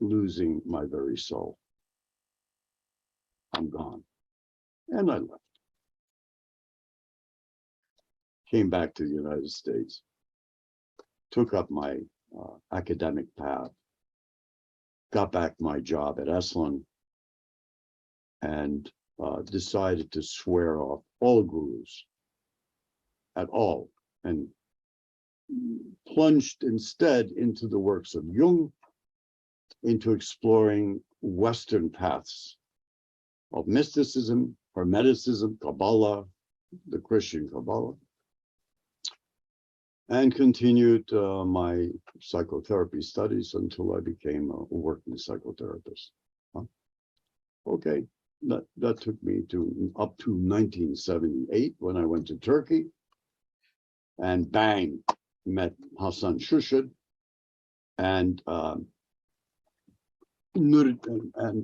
losing my very soul. I'm gone. And I left. Came back to the United States, took up my academic path, got back my job at Esalen, and decided to swear off all gurus at all, and plunged instead into the works of Jung, into exploring Western paths of mysticism, Hermeticism, Kabbalah, the Christian Kabbalah, and continued my psychotherapy studies until I became a working psychotherapist. Okay, that took me to up to 1978 when I went to Turkey, and bang, met Hasan Shushud and Muhyiddin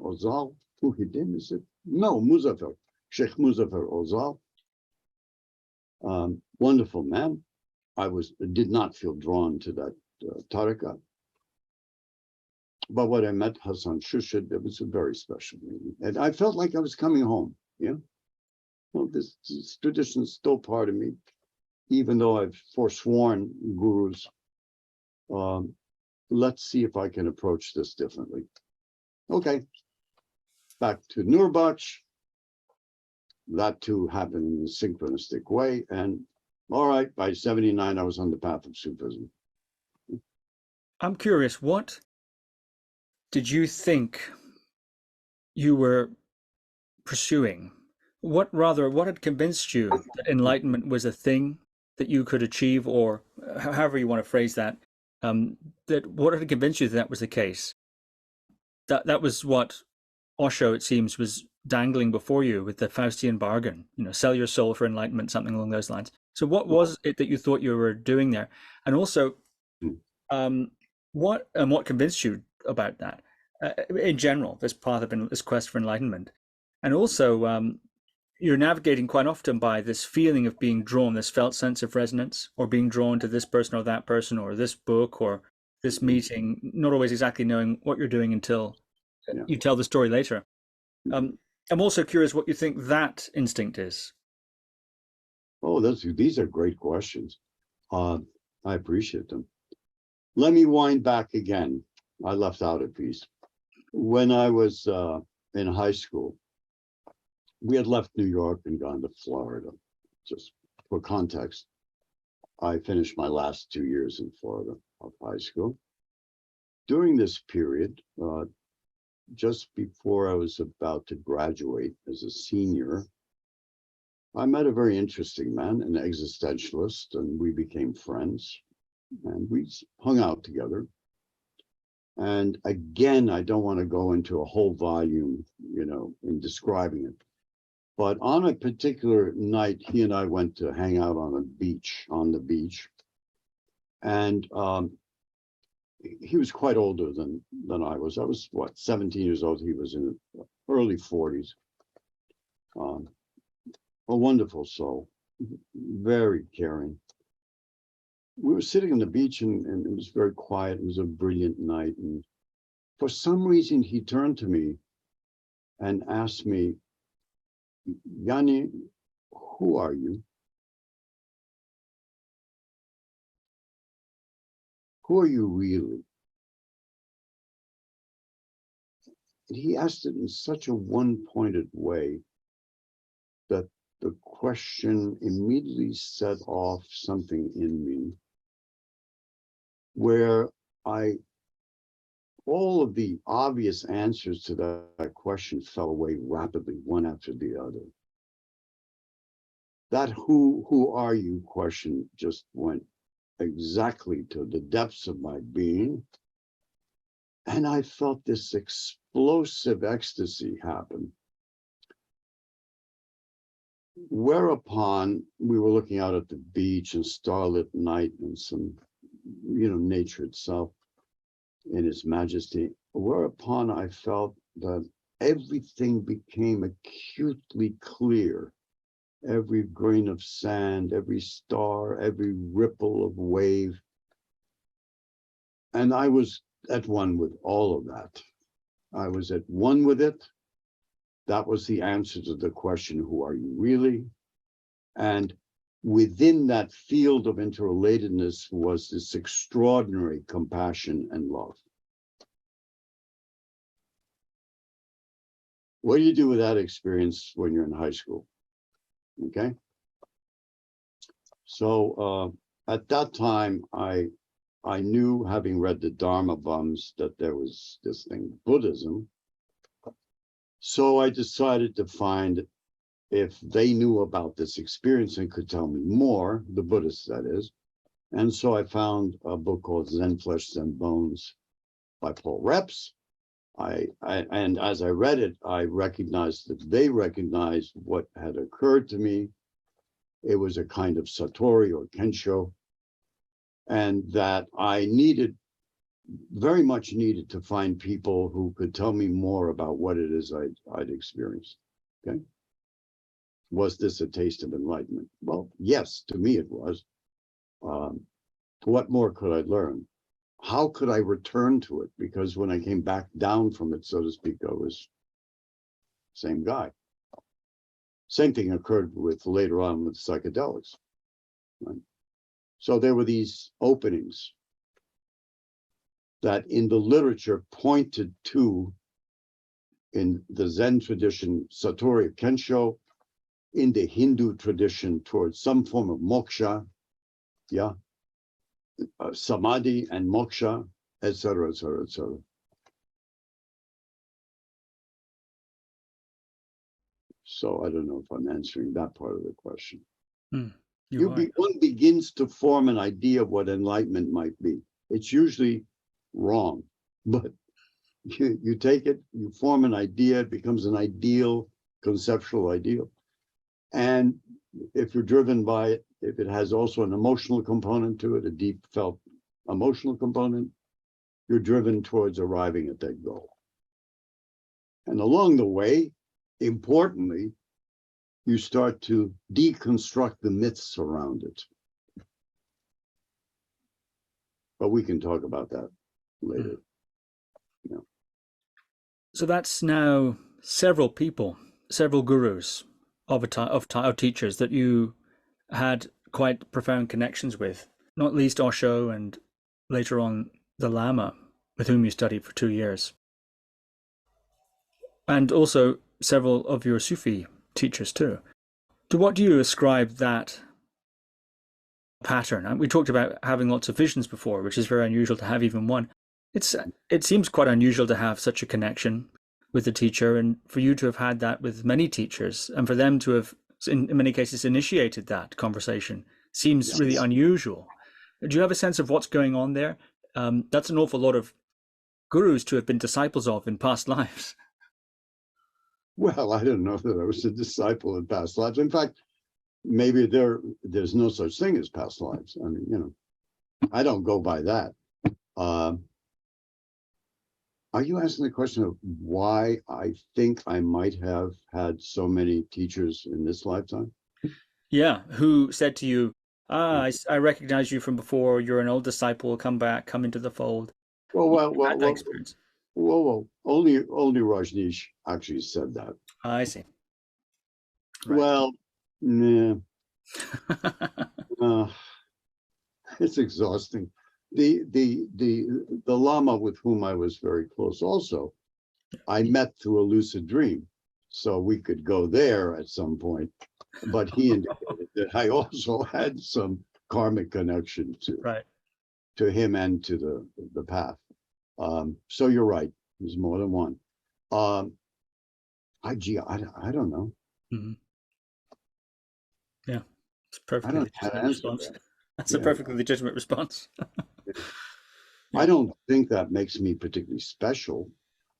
Ozal. Muhyiddin, is it? No, Muzaffer, Sheikh Muzaffer Ozal. Wonderful man. I did not feel drawn to that tariqa. But when I met Hasan Shushud, it was a very special meeting. And I felt like I was coming home, Well, this tradition is still part of me, even though I've forsworn gurus. Let's see if I can approach this differently. Okay, back to Nurbach. That too happened in a synchronistic way. And all right, by 79, I was on the path of Sufism. I'm curious, what did you think you were pursuing? What had convinced you that enlightenment was a thing that you could achieve, or however you want to phrase that, that what had convinced you that that was the case? That was what Osho, it seems, was dangling before you with the Faustian bargain, sell your soul for enlightenment, something along those lines. So what was it that you thought you were doing there? And also, what convinced you about that in general, this path of this quest for enlightenment? And also, you're navigating quite often by this feeling of being drawn, this felt sense of resonance, or being drawn to this person or that person, or this book or this meeting, not always exactly knowing what you're doing until you tell the story later. I'm also curious what you think that instinct is. Oh, these are great questions. I appreciate them. Let me wind back again. I left out a piece. When I was in high school, we had left New York and gone to Florida. Just for context, I finished my last 2 years in Florida of high school. During this period, just before I was about to graduate as a senior, I met a very interesting man, an existentialist, and we became friends, and we hung out together. And again, I don't want to go into a whole volume, in describing it. But on a particular night, he and I went to hang out on the beach. And he was quite older than I was. I was, 17 years old. He was in early 40s. A wonderful soul, very caring. We were sitting on the beach and it was very quiet. It was a brilliant night. And for some reason, he turned to me and asked me, "Yanni, who are you? Who are you really?" And he asked it in such a one-pointed way that the question immediately set off something in me where all of the obvious answers to that question fell away rapidly, one after the other. That who are you question just went exactly to the depths of my being. And I felt this explosive ecstasy happen. Whereupon we were looking out at the beach and starlit night and some, nature itself in its majesty. Whereupon I felt that everything became acutely clear. Every grain of sand, every star, every ripple of wave. And I was at one with all of that. I was at one with it. That was the answer to the question, who are you really? And within that field of interrelatedness was this extraordinary compassion and love. What do you do with that experience when you're in high school? Okay. So at that time, I knew, having read the Dharma Bums, that there was this thing, Buddhism. So I decided to find if they knew about this experience and could tell me more, the Buddhists, that is. And so I found a book called Zen Flesh, Zen Bones by Paul Reps. And as I read it, I recognized that they recognized what had occurred to me. It was a kind of Satori or Kensho, and that I very much needed to find people who could tell me more about what it is I'd experienced. Okay. Was this a taste of enlightenment? Well, yes, to me it was. What more could I learn? How could I return to it? Because when I came back down from it, so to speak, I was same guy. Same thing occurred later on with psychedelics. Right? So there were these openings that in the literature pointed to, in the Zen tradition, Satori Kensho, in the Hindu tradition, towards some form of moksha, samadhi and moksha, etc., etc., etc. So I don't know if I'm answering that part of the question. One begins to form an idea of what enlightenment might be. It's usually wrong, but you take it, you form an idea, it becomes an ideal, conceptual ideal. And if you're driven by it, if it has also an emotional component to it, a deep felt emotional component, you're driven towards arriving at that goal. And along the way, importantly, you start to deconstruct the myths around it. But we can talk about that later. Yeah. So that's now several people, several gurus of teachers that you had quite profound connections with, not least Osho and later on the Lama, with whom you studied for 2 years. And also several of your Sufi teachers too. To what do you ascribe that pattern? And we talked about having lots of visions before, which is very unusual to have even one. It seems quite unusual to have such a connection with the teacher, and for you to have had that with many teachers, and for them to have, in many cases, initiated that conversation seems really unusual. Do you have a sense of what's going on there? That's an awful lot of gurus to have been disciples of in past lives. Well, I didn't know that I was a disciple in past lives. In fact, maybe there's no such thing as past lives. I mean, I don't go by that. Are you asking the question of why I think I might have had so many teachers in this lifetime? Yeah, who said to you, I recognize you from before, you're an old disciple, come back, come into the fold. Well, only Rajneesh actually said that. I see. Right. Well, nah. It's exhausting. The Lama with whom I was very close also, I met through a lucid dream. So we could go there at some point, but he indicated that I also had some karmic connection to him and to the path. So you're right, there's more than one. I don't know. Mm-hmm. Yeah, it's perfectly legitimate response. That's a perfectly legitimate response. I don't think that makes me particularly special.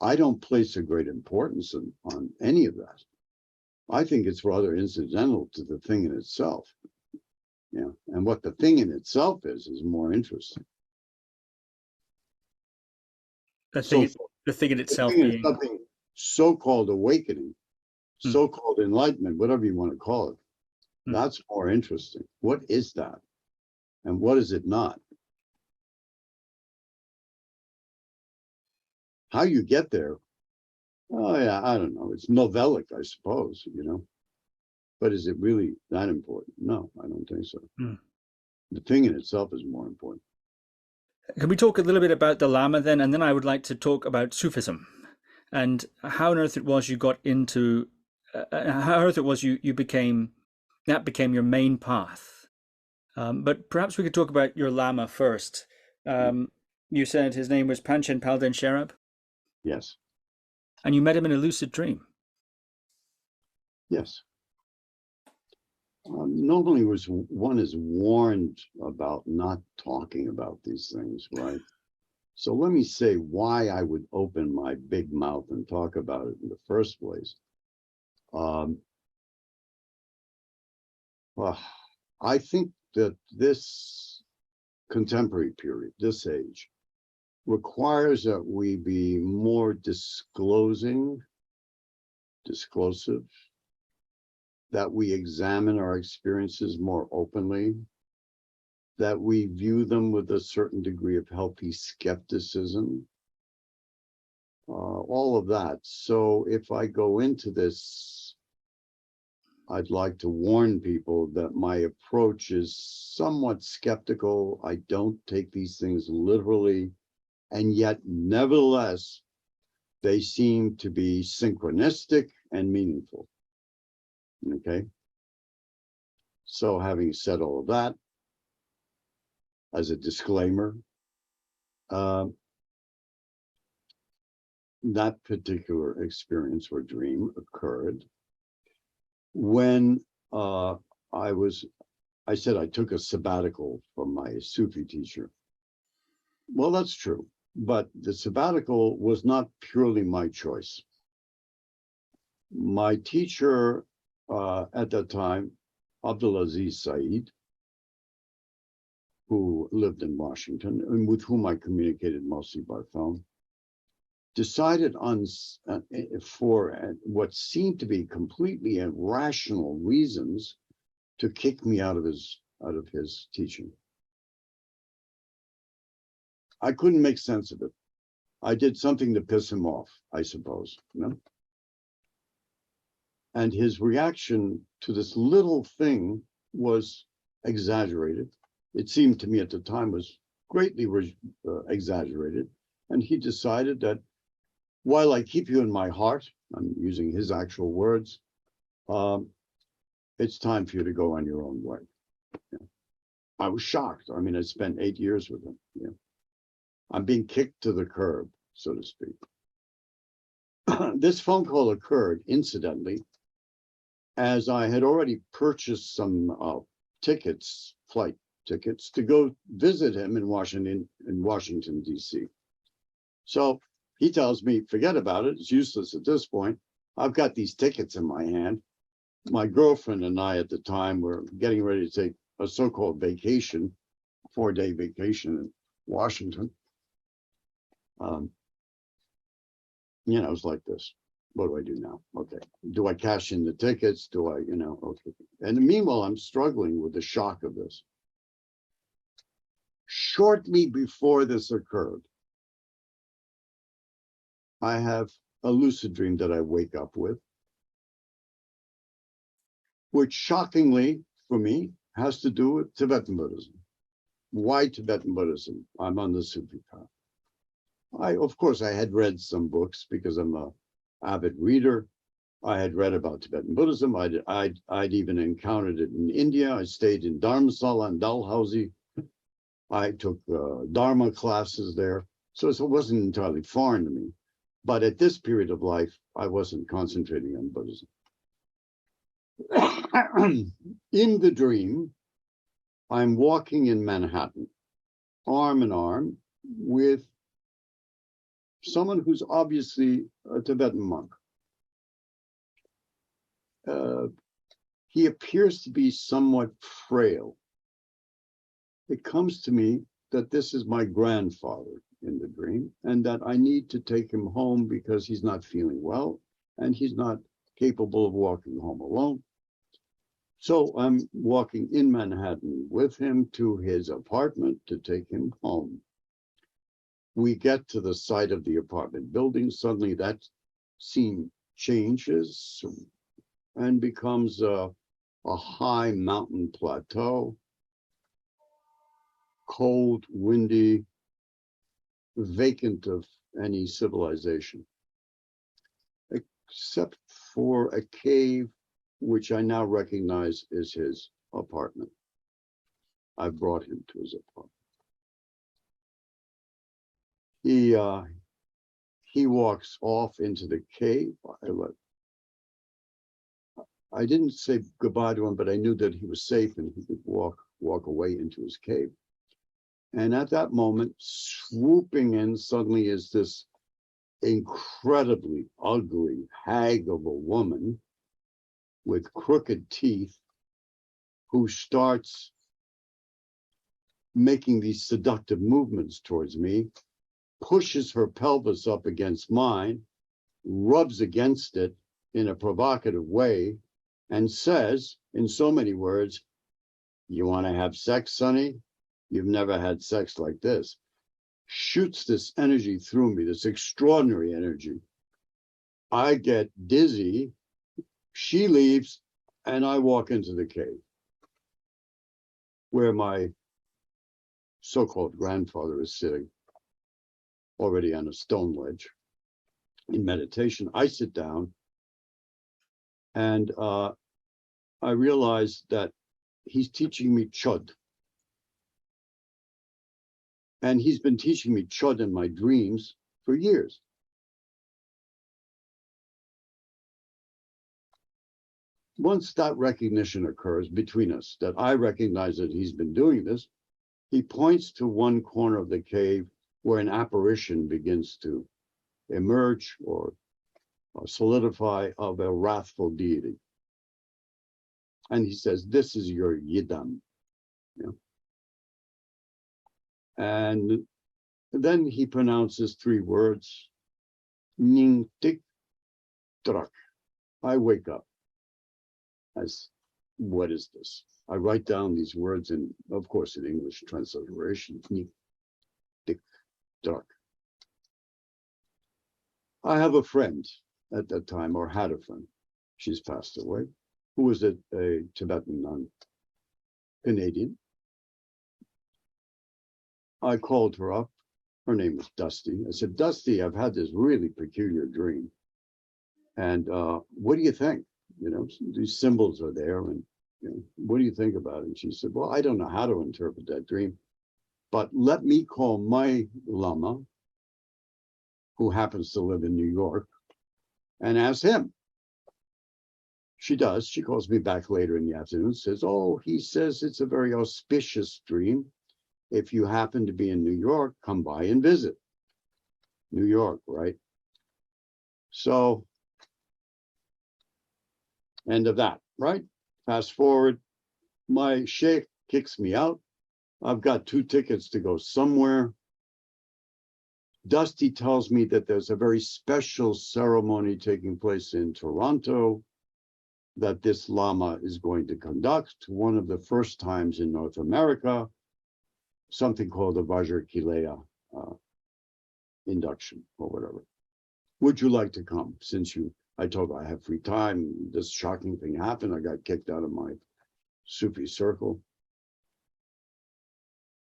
I don't place a great importance on any of that. I think it's rather incidental to the thing in itself. Yeah, and what the thing in itself is more interesting. The thing in itself being something so-called awakening, so-called enlightenment, whatever you want to call it. That's more interesting. What is that? And what is it not? How you get there? Oh yeah, I don't know. It's novellic, I suppose, But is it really that important? No, I don't think so. The thing in itself is more important. Can we talk a little bit about the Lama then? And then I would like to talk about Sufism and how on earth it was you got into, how on earth it was you became your main path. But perhaps we could talk about your Lama first. You said his name was Khenchen Palden Sherab? Yes. And you met him in a lucid dream? Yes. Normally one is warned about not talking about these things, right? So let me say why I would open my big mouth and talk about it in the first place. I think that this contemporary period, this age, requires that we be more disclosive, that we examine our experiences more openly, that we view them with a certain degree of healthy skepticism, all of that. So if I go into this, I'd like to warn people that my approach is somewhat skeptical. I don't take these things literally, and yet nevertheless, they seem to be synchronistic and meaningful. Okay. So having said all of that, as a disclaimer, that particular experience or dream occurred when I was I said I took a sabbatical from my Sufi teacher. Well, that's true, but the sabbatical was not purely my choice. My teacher at that time, Abdulaziz Said, who lived in Washington and with whom I communicated mostly by phone, decided on for what seemed to be completely irrational reasons to kick me out of his teaching. I couldn't make sense of it. I did something to piss him off, I suppose. You know? And his reaction to this little thing was exaggerated. It seemed to me at the time was greatly exaggerated. And he decided that while I keep you in my heart, I'm using his actual words, it's time for you to go on your own way. Yeah. I was shocked. I mean, I spent 8 years with him. Yeah. I'm being kicked to the curb, so to speak. This phone call occurred, incidentally, as I had already purchased some flight tickets, to go visit him in Washington, D.C. So he tells me, forget about it. It's useless at this point. I've got these tickets in my hand. My girlfriend and I at the time were getting ready to take a so-called vacation, 4-day vacation in Washington. You know, it was like this. What do I do now? Okay. Do I cash in the tickets? Do I, okay. And meanwhile, I'm struggling with the shock of this. Shortly before this occurred, I have a lucid dream that I wake up with, which shockingly for me has to do with Tibetan Buddhism. Why Tibetan Buddhism? I'm on the Sufi path. Of course, I had read some books because I'm an avid reader. I had read about Tibetan Buddhism. I'd even encountered it in India. I stayed in Dharamsala and Dalhousie. I took Dharma classes there. So it wasn't entirely foreign to me. But at this period of life, I wasn't concentrating on Buddhism. In the dream, I'm walking in Manhattan, arm in arm with someone who's obviously a Tibetan monk. He appears to be somewhat frail. It comes to me that this is my grandfather in the dream, and that I need to take him home because he's not feeling well, and he's not capable of walking home alone. So I'm walking in Manhattan with him to his apartment to take him home. We get to the side of the apartment building. Suddenly that scene changes and becomes a high mountain plateau, cold, windy, vacant of any civilization, except for a cave, which I now recognize is his apartment. I brought him to his apartment. He walks off into the cave. I didn't say goodbye to him, but I knew that he was safe and he could walk away into his cave. And at that moment, swooping in suddenly is this incredibly ugly hag of a woman with crooked teeth who starts making these seductive movements towards me, pushes her pelvis up against mine, rubs against it in a provocative way, and says, in so many words, "You want to have sex, Sonny? You've never had sex like this." Shoots this energy through me, this extraordinary energy. I get dizzy. She leaves, and I walk into the cave where my so-called grandfather is sitting, already on a stone ledge in meditation. I sit down, and I realize that he's teaching me Chod. And he's been teaching me Chod in my dreams for years. once that recognition occurs between us, that I recognize that he's been doing this, he points to one corner of the cave where an apparition begins to emerge or solidify of a wrathful deity. And he says, this is your yidam. You know? And then he pronounces three words, Nyingthik Drak. I wake up. As what is this? I write down these words in, of course, in English transliteration, Nyingthik Drak. I have a friend at that time, or had a friend, she's passed away, who was a Tibetan nun, Canadian. I called her up. Her name was Dusty. I said, Dusty, I've had this really peculiar dream. And what do you think? You know, these symbols are there. And you know, what do you think about it? And she said, well, I don't know how to interpret that dream, but let me call my Lama, who happens to live in New York, and ask him. She does. She calls me back later in the afternoon, says, oh, he says it's a very auspicious dream. If you happen to be in New York, come by and visit. New York, right? So, end of that, right? Fast forward, my sheikh kicks me out. I've got 2 tickets to go somewhere. Dusty tells me that there's a very special ceremony taking place in Toronto that this Lama is going to conduct, one of the first times in North America, something called the Vajrakileya induction or whatever. Would you like to come? Since I told her I have free time, this shocking thing happened. I got kicked out of my Sufi circle.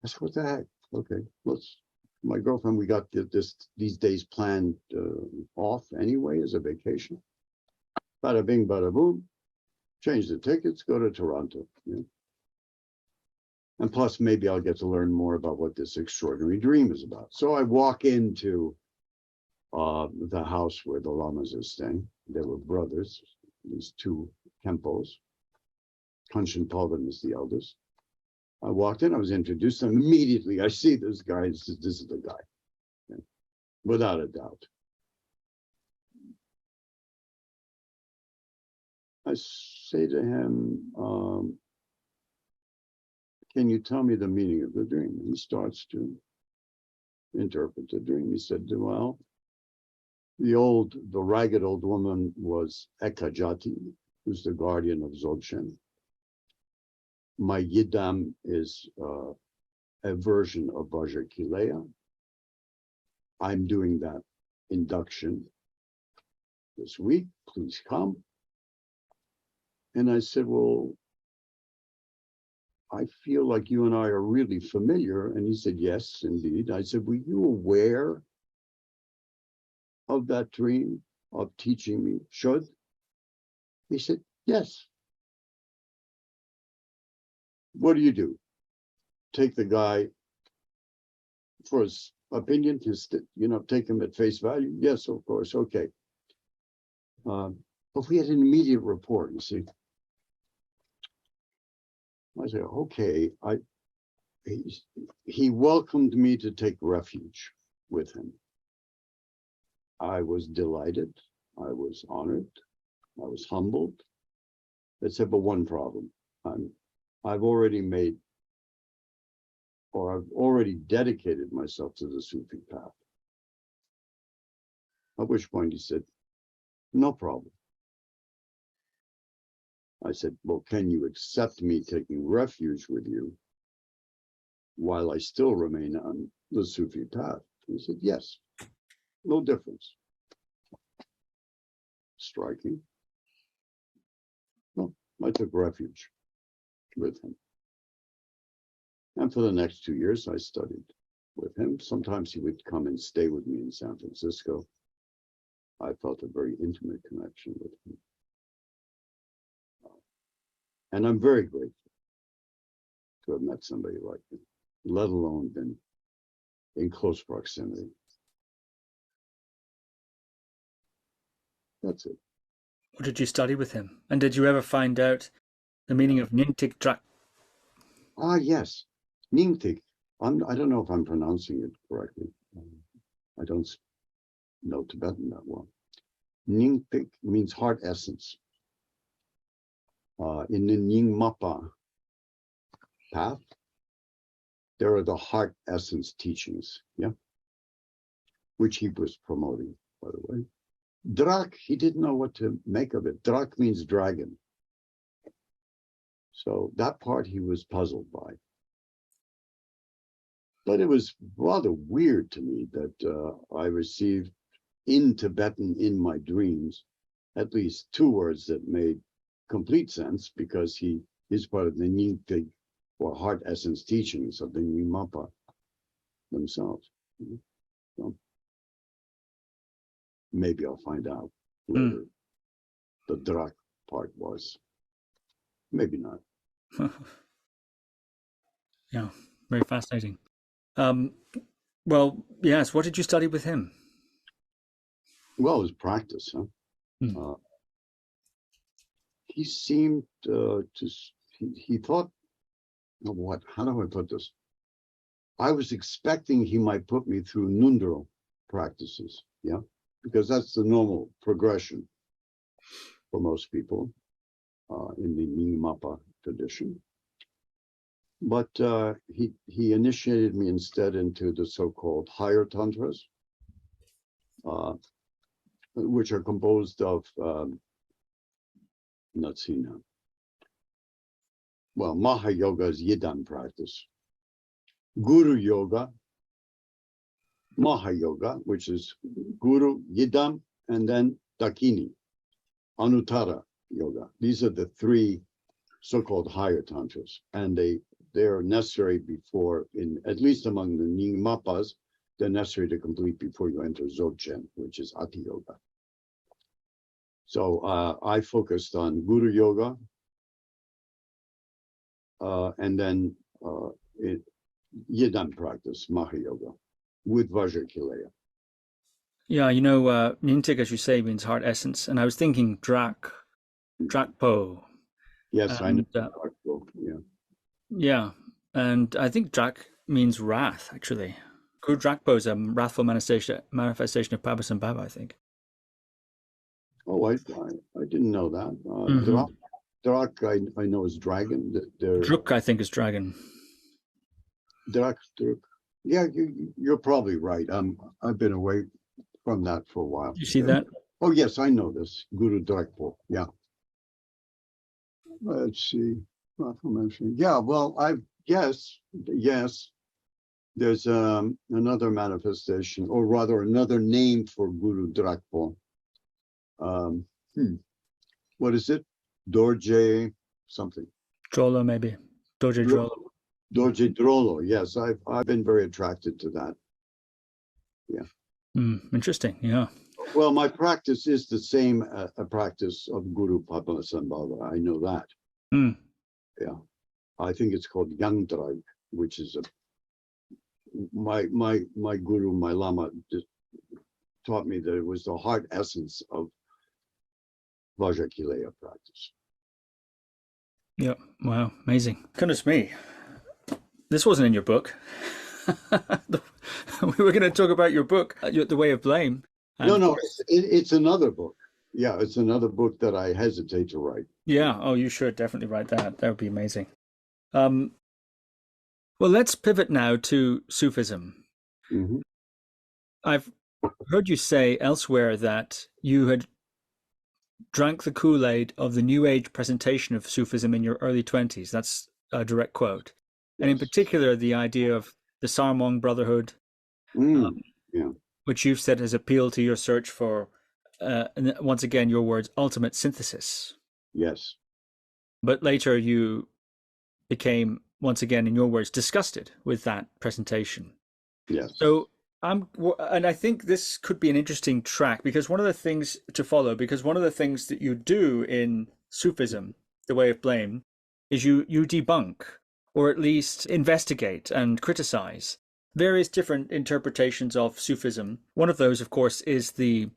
I said, what the heck? Okay, my girlfriend, we got these days planned off anyway as a vacation. Bada bing, bada boom. Change the tickets, go to Toronto. Yeah. And plus, maybe I'll get to learn more about what this extraordinary dream is about. So I walk into the house where the Lamas are staying. They were brothers, these 2 Kempos. Khenchen Palden is the eldest. I walked in, I was introduced, and immediately I see this guy. This is the guy, yeah, without a doubt. I say to him, can you tell me the meaning of the dream? And he starts to interpret the dream. He said, well, the ragged old woman was Ekajati, who's the guardian of Dzogchen. My Yidam is a version of Vajrakileya. I'm doing that induction this week. Please come. And I said, well, I feel like you and I are really familiar. And he said, yes, indeed. I said, were you aware of that dream of teaching me should? He said, yes. What do? Take the guy for his opinion, take him at face value? Yes, of course, okay. But we had an immediate rapport, you see. I said, okay, he welcomed me to take refuge with him. I was delighted. I was honored. I was humbled. Except for one problem. I've already dedicated myself to the Sufi path. At which point he said, no problem. I said, well, can you accept me taking refuge with you while I still remain on the Sufi path? He said, yes, no difference. Striking. Well, I took refuge with him. And for the next 2 years, I studied with him. Sometimes he would come and stay with me in San Francisco. I felt a very intimate connection with him. And I'm very grateful to have met somebody like him, let alone been in close proximity. That's it. What did you study with him? And did you ever find out the meaning of Nyingthik Drak? Ah, yes. Nyingthik. I don't know if I'm pronouncing it correctly. I don't know Tibetan that well. Nyingthik means heart essence. In the Nyingmapa path, there are the heart essence teachings, yeah, which he was promoting, by the way. Drak, he didn't know what to make of it. Drak means dragon. So that part he was puzzled by. But it was rather weird to me that I received in Tibetan in my dreams at least two words that made complete sense, because he is part of the Nyingthik or heart essence teachings of the Nyingmapa themselves. So maybe I'll find out later. The Drak part was. Maybe not. Yeah, very fascinating. Well, yes, what did you study with him? Well, it was practice, huh? He seemed he thought, what, how do I put this? I was expecting he might put me through Nundro practices, yeah, because that's the normal progression for most people in the Nyingmapa tradition. But he initiated me instead into the so-called higher tantras, which are composed of, let's see now. Well, Maha Yoga is Yidam practice. Guru Yoga, Maha Yoga, which is Guru, Yidam, and then Dakini, Anuttara Yoga. These are the three so-called higher tantras, and they're necessary before, at least among the Nyingmapas, they're necessary to complete before you enter Dzogchen, which is Ati Yoga. So I focused on Guru Yoga, and then Yidam practice, Maha Yoga, with Vajrakhilaya. Yeah, you know, Nyingthik, as you say, means heart essence. And I was thinking Drakpo. Yes, and, I know. Yeah. Yeah, and I think Drak means wrath, actually. Guru Drakpo is a wrathful manifestation of Baba, I think. Oh, I didn't know that. Drak, I know is dragon. Druk, I think, is dragon. Drak. Yeah, you're probably right. I've been away from that for a while. You see that? Oh, yes, I know this. Guru Drakpo. Yeah. Let's see. Yeah, well, I guess, yes, there's another manifestation, or rather another name for Guru Drakpo. What is it? Dorje something. Drolo, maybe. Dorje Drolo. Dorje Drolo. Yes, I've been very attracted to that. Yeah. Interesting. Yeah. Well, my practice is the same a practice of Guru Padmasambhava. I know that. Yeah. I think it's called Nyingthik Drak, which is my guru, my Lama, just taught me that it was the heart essence of Vajrakhilaya practice. Yeah. Wow. Amazing. Goodness me. This wasn't in your book. We were going to talk about your book, The Way of Blame. No, it's another book. Yeah, it's another book that I hesitate to write. Yeah. Oh, you should definitely write that. That would be amazing. Well, let's pivot now to Sufism. I've heard you say elsewhere that you had drank the Kool-Aid of the New Age presentation of Sufism in your early 20s. That's a direct quote. Yes. And in particular, the idea of the Sarmoung Brotherhood, which you've said has appealed to your search for, and once again, your words, ultimate synthesis. Yes. But later you became, once again, in your words, disgusted with that presentation. Yes. So and I think this could be an interesting track, because one of the things to follow, because one of the things that you do in Sufism, The Way of Blame, is you debunk, or at least investigate and criticize various different interpretations of Sufism. One of those, of course, is the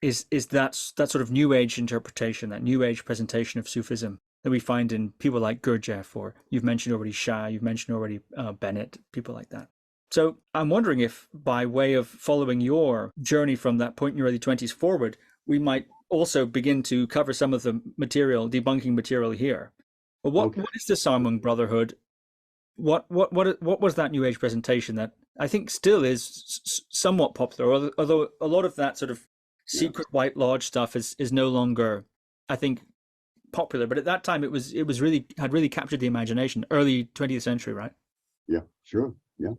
is that sort of New Age interpretation, that New Age presentation of Sufism that we find in people like Gurdjieff, or you've mentioned already Shah, you've mentioned already Bennett, people like that. So I'm wondering if, by way of following your journey from that point in your early 20s forward, we might also begin to cover some of the material, debunking material here. Well, what is the Sarmoung Brotherhood? What was that New Age presentation that I think still is somewhat popular, although a lot of that sort of secret White Lodge stuff is no longer, I think, popular. But at that time, it was really had really captured the imagination. Early 20th century, right? Yeah, sure. Yeah.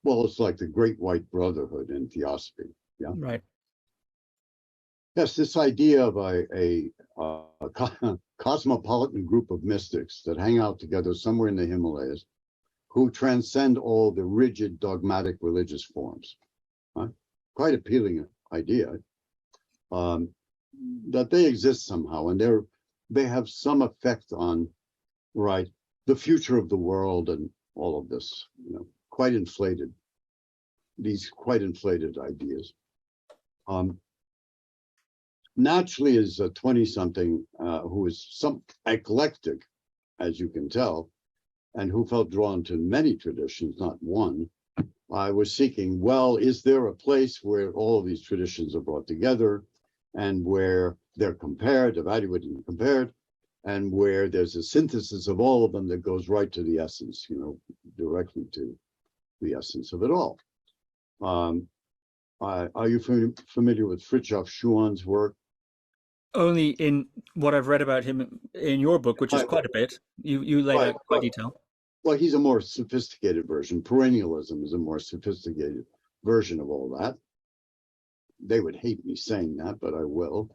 Well, it's like the Great White Brotherhood in Theosophy. Yeah. Right. Yes, this idea of a cosmopolitan group of mystics that hang out together somewhere in the Himalayas, who transcend all the rigid dogmatic religious forms. Quite appealing idea. That they exist somehow, and they have some effect on, right, the future of the world and all of this, quite inflated. These quite inflated ideas. Naturally, as a 20-something who is some eclectic, as you can tell, and who felt drawn to many traditions, not one, I was seeking, well, is there a place where all of these traditions are brought together and where they're compared, evaluated and compared, and where there's a synthesis of all of them that goes right to the essence, directly to the essence of it all. Are you familiar with Fritjof Schuon's work? Only in what I've read about him in your book, which is quite a bit. You laid out quite detail. Well, he's a more sophisticated version. Perennialism is a more sophisticated version of all that. They would hate me saying that, but I will.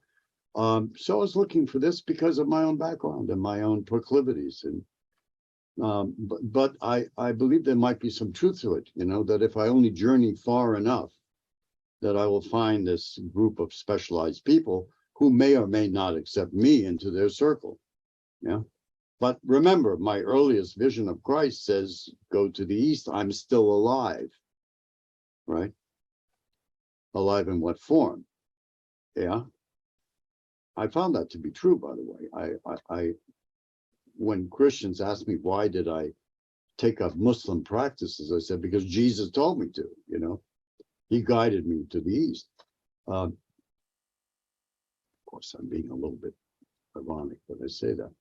So I was looking for this because of my own background and my own proclivities. And but I believe there might be some truth to it, that if I only journey far enough, that I will find this group of specialized people who may or may not accept me into their circle. Yeah. But remember, my earliest vision of Christ says, go to the east, I'm still alive, right? Alive in what form? Yeah. I found that to be true, by the way. I when Christians ask me, why did I take up Muslim practices? I said, because Jesus told me to, he guided me to the east. Of course, I'm being a little bit ironic when I say that.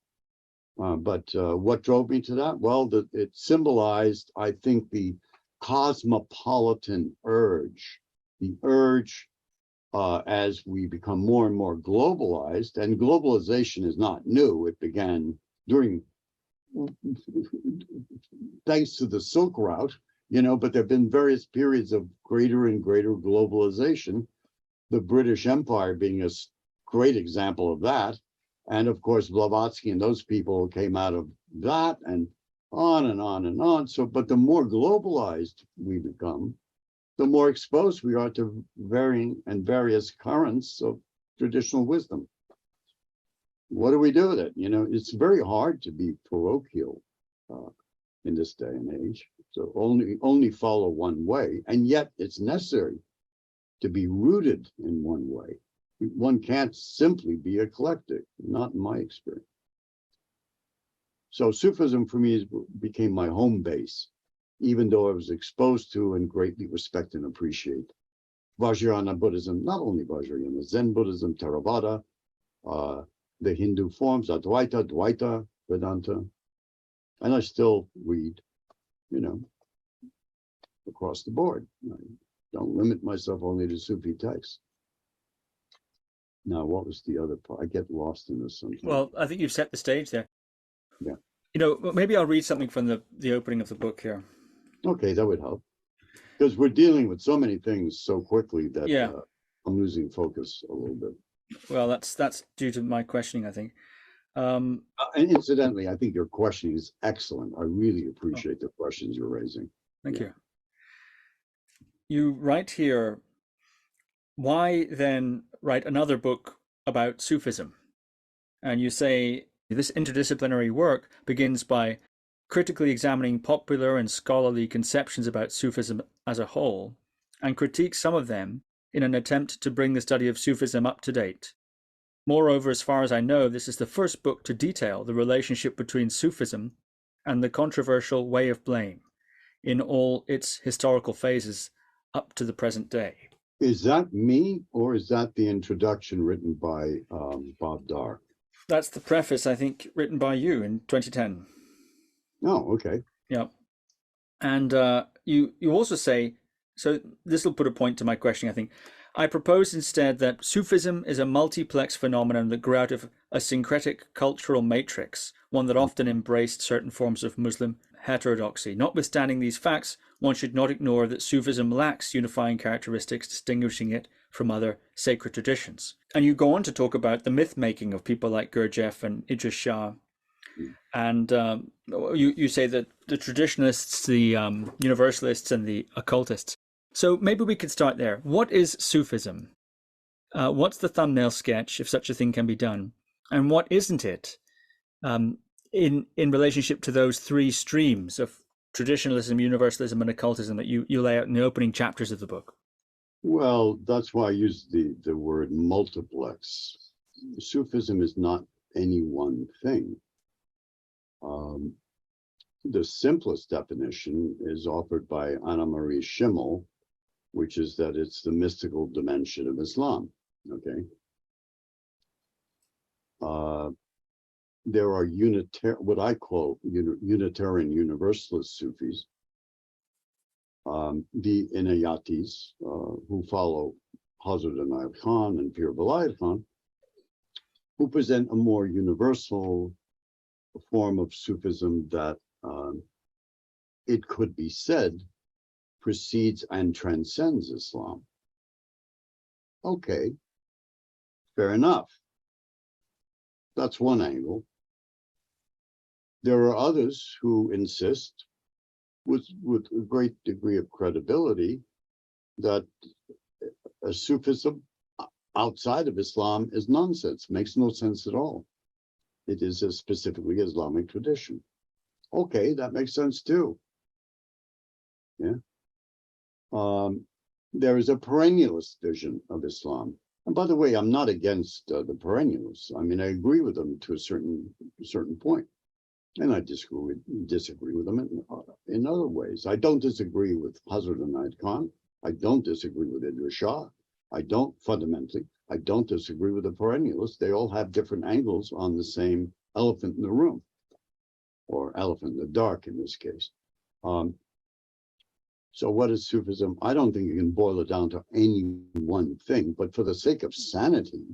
But what drove me to that? Well, it symbolized, I think, the cosmopolitan urge, the urge as we become more and more globalized, and globalization is not new. It began thanks to the Silk Route, but there have been various periods of greater and greater globalization, the British Empire being a great example of that. And of course, Blavatsky and those people came out of that, and on and on and on. So, but the more globalized we become, the more exposed we are to varying and various currents of traditional wisdom. What do we do with it? It's very hard to be parochial in this day and age. So only follow one way, and yet it's necessary to be rooted in one way. One can't simply be eclectic, not in my experience. So Sufism for me became my home base, even though I was exposed to and greatly respect and appreciate Vajrayana Buddhism, not only Vajrayana, Zen Buddhism, Theravada, the Hindu forms, Advaita, Dvaita, Vedanta, and I still read, across the board. I don't limit myself only to Sufi texts. Now, what was the other part? I get lost in this sometimes. Well, I think you've set the stage there. Yeah. Maybe I'll read something from the opening of the book here. Okay, that would help. Because we're dealing with so many things so quickly that I'm losing focus a little bit. Well, that's due to my questioning, I think. And incidentally, I think your questioning is excellent. I really appreciate the questions you're raising. Thank you. You write here, why then write another book about Sufism? And you say, this interdisciplinary work begins by critically examining popular and scholarly conceptions about Sufism as a whole, and critiques some of them in an attempt to bring the study of Sufism up to date. Moreover, as far as I know, this is the first book to detail the relationship between Sufism and the controversial way of blame in all its historical phases up to the present day. Is that me, or is that the introduction written by Bob Dark? That's the preface, I think, written by you in 2010. Oh, okay. Yeah. And you also say, so this will put a point to my question, I think. I propose instead that Sufism is a multiplex phenomenon that grew out of a syncretic cultural matrix, one that often embraced certain forms of Muslim heterodoxy. Notwithstanding these facts, one should not ignore that Sufism lacks unifying characteristics distinguishing it from other sacred traditions. And you go on to talk about the myth-making of people like Gurdjieff and Idries Shah. And you say that the traditionalists, the universalists, and the occultists. So maybe we could start there. What is Sufism? What's the thumbnail sketch, if such a thing can be done? And what isn't it in relationship to those three streams of traditionalism, universalism, and occultism that you lay out in the opening chapters of the book? Well, that's why I use the word multiplex. Sufism is not any one thing. The simplest definition is offered by Anna Marie Schimmel, which is that it's the mystical dimension of Islam. Okay. There are what I call Unitarian Universalist Sufis, the Inayatis, who follow Hazrat Inayat Khan and Pir Vilayat Khan, who present a more universal form of Sufism that it could be said precedes and transcends Islam. Okay, fair enough. That's one angle. There are others who insist, with a great degree of credibility, that a Sufism outside of Islam is nonsense, makes no sense at all. It is a specifically Islamic tradition. Okay, that makes sense too. Yeah. There is a perennialist vision of Islam. And by the way, I'm not against the perennialists. I mean, I agree with them to a certain point. And I disagree with them in other ways. I don't disagree with Hazrat Inayat Khan. I don't disagree with Idries Shah. I don't disagree with the perennialists. They all have different angles on the same elephant in the room, or elephant in the dark in this case. So what is Sufism? I don't think you can boil it down to any one thing, but for the sake of sanity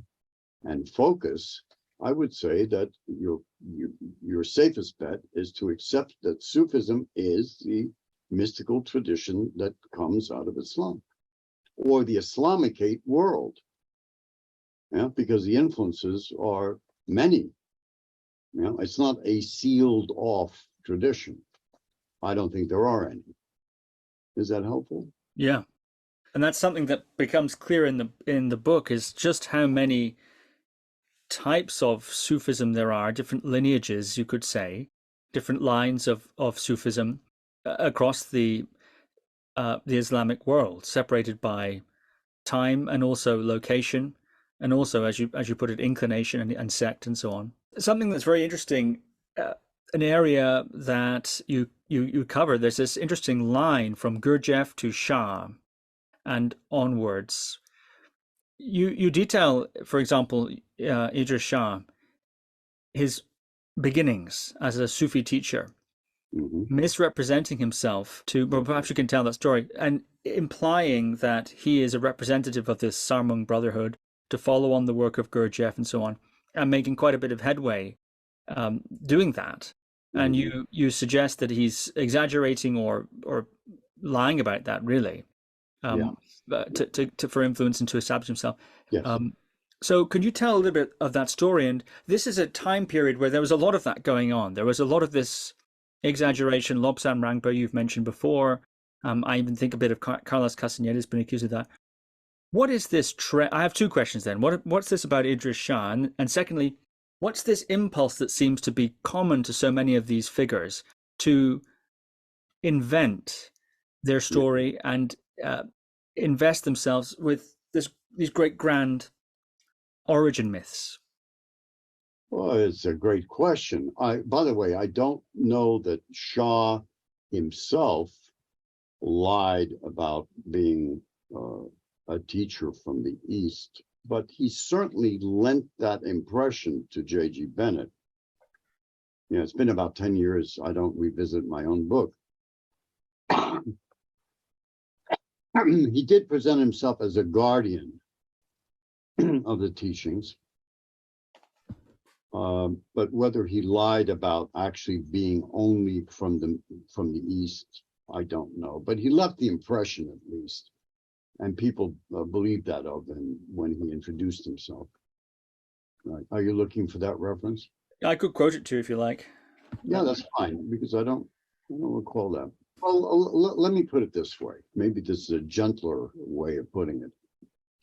and focus, I would say that your safest bet is to accept that Sufism is the mystical tradition that comes out of Islam, or the Islamicate world. Yeah, because the influences are many. You know, it's not a sealed off tradition. I don't think there are any. Is that helpful? Yeah. And that's something that becomes clear in the book, is just how many types of Sufism there are, different lineages, you could say, different lines of Sufism across the Islamic world, separated by time and also location, and also, as you put it, inclination and sect and so on. Something that's very interesting, an area that you cover, there's this interesting line from Gurdjieff to Shah and onwards. You detail, for example, Idries Shah, his beginnings as a Sufi teacher, misrepresenting himself to, well, perhaps you can tell that story, and implying that he is a representative of this Sarmoung Brotherhood to follow on the work of Gurdjieff and so on, and making quite a bit of headway doing that. And you suggest that he's exaggerating or lying about that, really, for influence and to establish himself. Yes. So could you tell a little bit of that story? And this is a time period where there was a lot of that going on. There was a lot of this exaggeration. Lobsang Rangpa, you've mentioned before. I even think a bit of Carlos Castaneda has been accused of that. What is this trend? I have two questions then. What's this about Idries Shah? And secondly, what's this impulse that seems to be common to so many of these figures to invent their story and invest themselves with these great grand origin myths? Well, it's a great question. By the way, I don't know that Shah himself lied about being a teacher from the East, but he certainly lent that impression to J.G. Bennett. You know, it's been about 10 years. I don't revisit my own book. He did present himself as a guardian of the teachings. But whether he lied about actually being only from the East, I don't know. But he left the impression, at least, and people believed that of him when he introduced himself. Right? Are you looking for that reference? I could quote it to you if you like. Yeah, that's fine, because I don't recall that. Well, let me put it this way. Maybe this is a gentler way of putting it.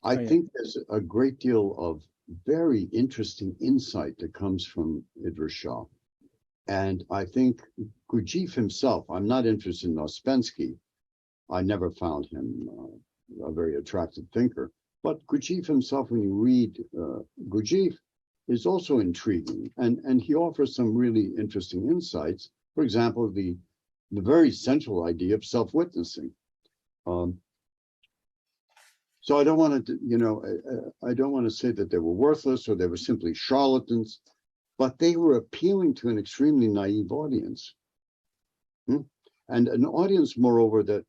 I think there's a great deal of very interesting insight that comes from Idries Shah. And I think Gurdjieff himself, I'm not interested in Ouspensky. I never found him a very attractive thinker. But Gurdjieff himself, when you read Gurdjieff, is also intriguing. And he offers some really interesting insights. For example, the very central idea of self-witnessing. So I don't want to, I don't want to say that they were worthless or they were simply charlatans, but they were appealing to an extremely naive audience. And an audience, moreover, that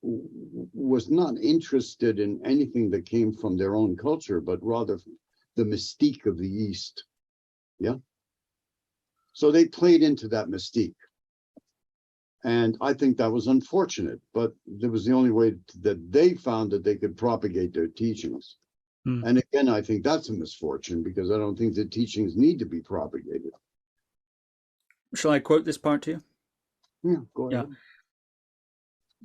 was not interested in anything that came from their own culture, but rather the mystique of the East. Yeah. So they played into that mystique. And I think that was unfortunate, but it was the only way that they found that they could propagate their teachings. And again, I think that's a misfortune, because I don't think the teachings need to be propagated. Shall I quote this part to you? Yeah, go ahead.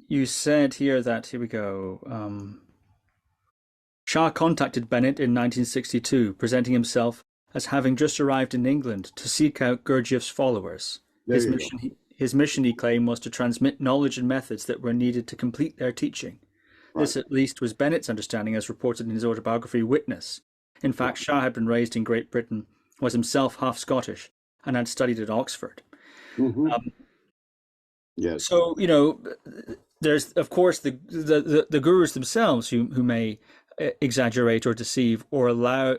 You said here that, here we go, Shah contacted Bennett in 1962, presenting himself as having just arrived in England to seek out Gurdjieff's followers. His mission, he claimed, was to transmit knowledge and methods that were needed to complete their teaching. Right. This, at least, was Bennett's understanding, as reported in his autobiography, Witness. In fact, Shah had been raised in Great Britain, was himself half Scottish, and had studied at Oxford. Yes. So, there's, of course, the gurus themselves who may exaggerate or deceive or allow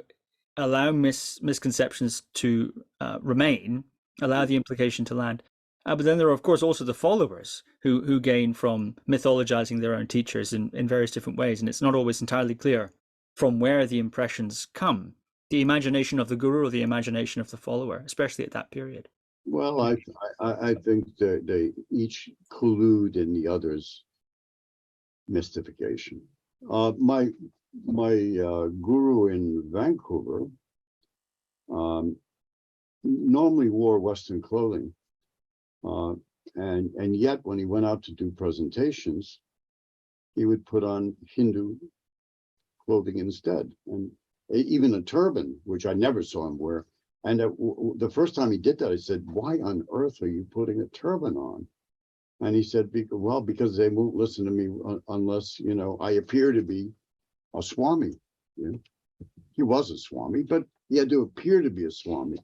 misconceptions to remain, allow the implication to land. But then there are, of course, also the followers who gain from mythologizing their own teachers in various different ways. And it's not always entirely clear from where the impressions come, the imagination of the guru or the imagination of the follower, especially at that period. Well, I think that they each collude in the other's mystification. My guru in Vancouver normally wore Western clothing. And yet when he went out to do presentations, he would put on Hindu clothing instead, and even a turban, which I never saw him wear. And the first time he did that, I said, "Why on earth are you putting a turban on?" And he said, "Well, because they won't listen to me unless, I appear to be a Swami." He was a Swami, but he had to appear to be a Swami.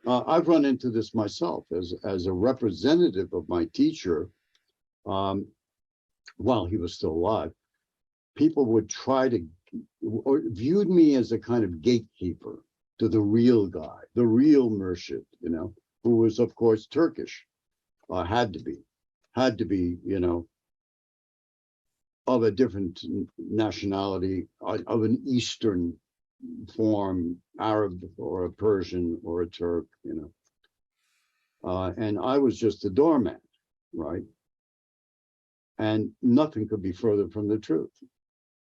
I've run into this myself as a representative of my teacher. While he was still alive, people would try to, or viewed me as a kind of gatekeeper to the real guy, the real Murshid, who was, of course, Turkish, had to be, of a different nationality, of an Eastern form, Arab or a Persian or a Turk, and I was just a doorman, right? And nothing could be further from the truth.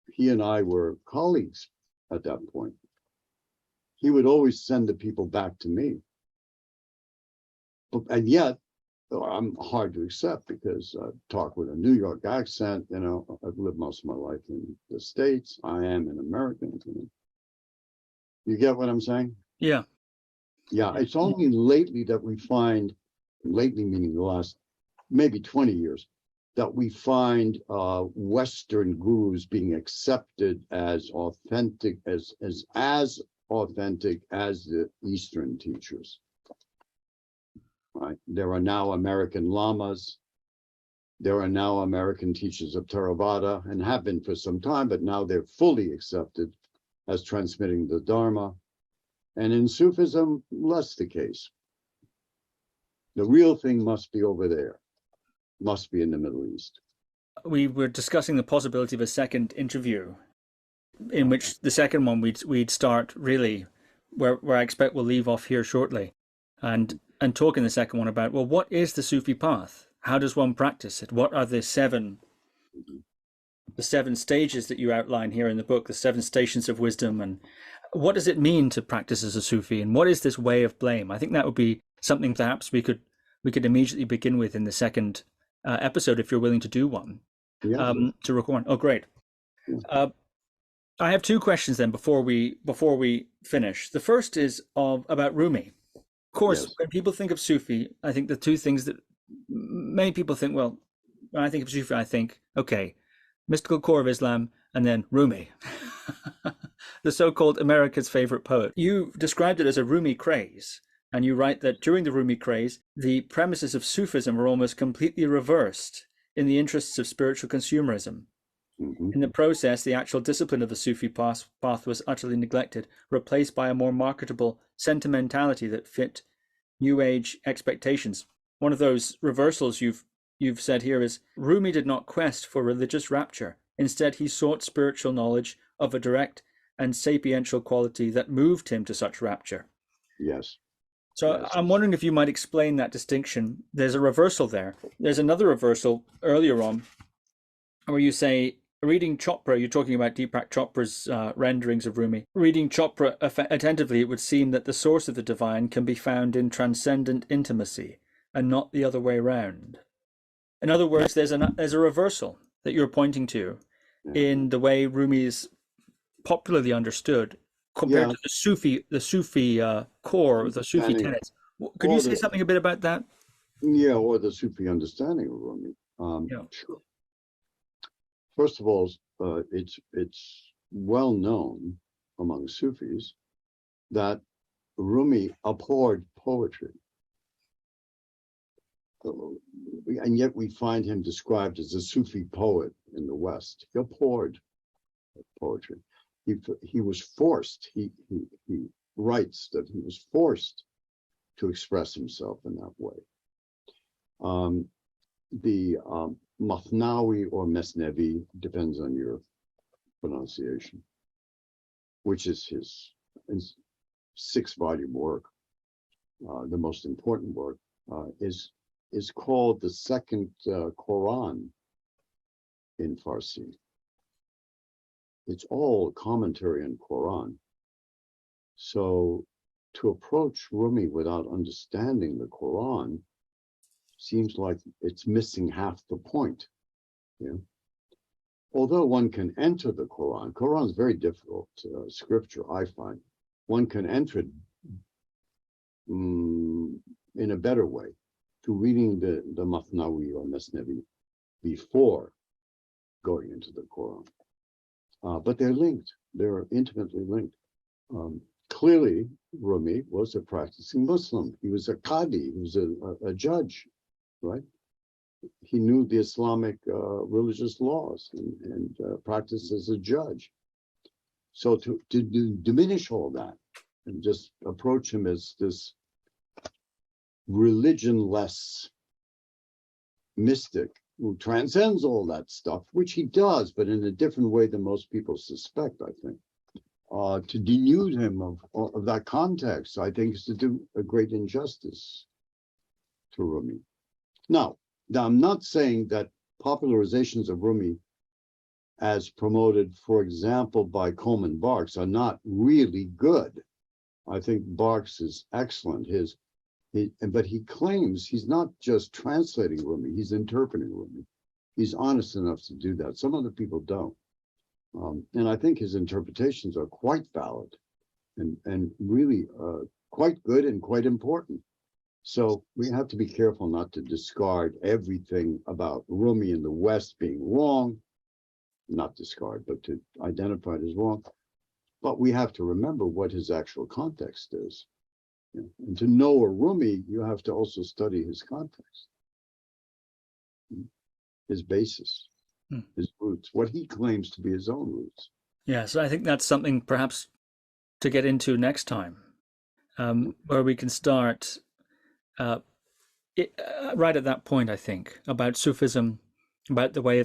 He and I were colleagues at that point. He would always send the people back to me. And yet, I'm hard to accept because I talk with a New York accent. I've lived most of my life in the States. I am an American. You get what I'm saying? Yeah. Yeah, it's only lately that we find, lately meaning the last maybe 20 years, that we find Western gurus being accepted as authentic, as authentic as the Eastern teachers. Right? There are now American lamas. There are now American teachers of Theravada, and have been for some time, but now they're fully accepted as transmitting the Dharma. And in Sufism, less the case. The real thing must be over there, must be in the Middle East. We were discussing the possibility of a second interview, in which the second one we'd start really where I expect we'll leave off here shortly, and talk in the second one about, well, what is the Sufi path? How does one practice it? What are the seven stages that you outline here in the book, the 7 stations of wisdom, and what does it mean to practice as a Sufi, and what is this way of blame? I think that would be something perhaps we could immediately begin with in the second episode, if you're willing to do one. Yeah. To record. Oh, great. I have 2 questions then before we finish. The first is about Rumi. Of course, Yes. when people think of Sufi, I think the 2 things that many people think, well, when I think of Sufi, I think, okay, mystical core of Islam, and then Rumi, the so-called America's favorite poet. You described it as a Rumi craze, and you write that during the Rumi craze, the premises of Sufism were almost completely reversed in the interests of spiritual consumerism. In the process, the actual discipline of the Sufi path was utterly neglected, replaced by a more marketable sentimentality that fit New Age expectations. One of those reversals you've said here is, Rumi did not quest for religious rapture. Instead, he sought spiritual knowledge of a direct and sapiential quality that moved him to such rapture. Yes. So yes. I'm wondering if you might explain that distinction. There's a reversal there. There's another reversal earlier on where you say, reading Chopra, you're talking about Deepak Chopra's renderings of Rumi. Reading Chopra attentively, it would seem that the source of the divine can be found in transcendent intimacy and not the other way around. In other words, there's a reversal that you're pointing to in the way Rumi is popularly understood compared to the Sufi core, the Sufi tenets. Could you say something a bit about that? Yeah, or the Sufi understanding of Rumi. Sure. First of all, it's well known among Sufis that Rumi abhorred poetry. And yet we find him described as a Sufi poet in the West. He abhorred poetry. He was forced, he writes that he was forced to express himself in that way. The Mathnawi or Mesnevi, depends on your pronunciation, which is his 6-volume work, the most important work, is called the second Quran in Farsi. It's all commentary on Quran. So to approach Rumi without understanding the Quran seems like it's missing half the point. Yeah. Although one can enter the Quran, Quran is very difficult scripture, I find. One can enter it in a better way through reading the Mathnawi or Mesnevi before going into the Quran. But they're linked. They're intimately linked. Clearly, Rumi was a practicing Muslim. He was a Qadi. He was a judge, right? He knew the Islamic religious laws and practiced as a judge. So to diminish all that and just approach him as this religionless mystic who transcends all that stuff, which he does, but in a different way than most people suspect, I think. To denude him of that context, I think, is to do a great injustice to Rumi. Now, I'm not saying that popularizations of Rumi as promoted, for example, by Coleman Barks are not really good. I think Barks is excellent. But he claims he's not just translating Rumi, he's interpreting Rumi. He's honest enough to do that. Some other people don't. And I think his interpretations are quite valid and really quite good and quite important. So we have to be careful not to discard everything about Rumi in the West being wrong, not discard, but to identify it as wrong. But we have to remember what his actual context is. And to know a Rumi, you have to also study his context, his basis, his roots, what he claims to be his own roots. Yeah, so I think that's something perhaps to get into next time, where we can start right at that point, I think, about Sufism, about a way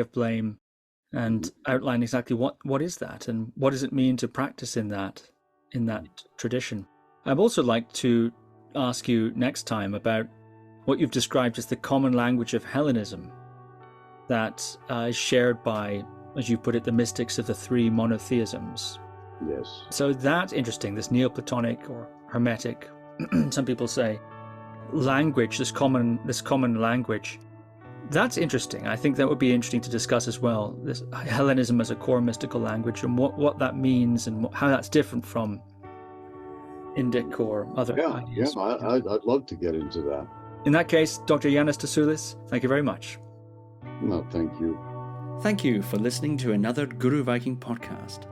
of blame, and outline exactly what is that and what does it mean to practice in that tradition. I'd also like to ask you next time about what you've described as the common language of Hellenism that is shared by, as you put it, the mystics of the three monotheisms. Yes. So that's interesting, this Neoplatonic or Hermetic, some people say, language, this common language. That's interesting. I think that would be interesting to discuss as well, this Hellenism as a core mystical language and what that means and how that's different from Indic or other ideas. Yeah, I'd love to get into that. In that case, Dr. Yannis Toussulis, thank you very much. No, thank you. Thank you for listening to another Guru Viking podcast.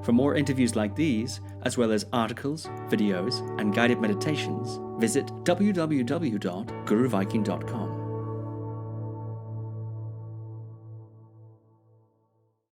For more interviews like these, as well as articles, videos, and guided meditations, visit www.guruviking.com.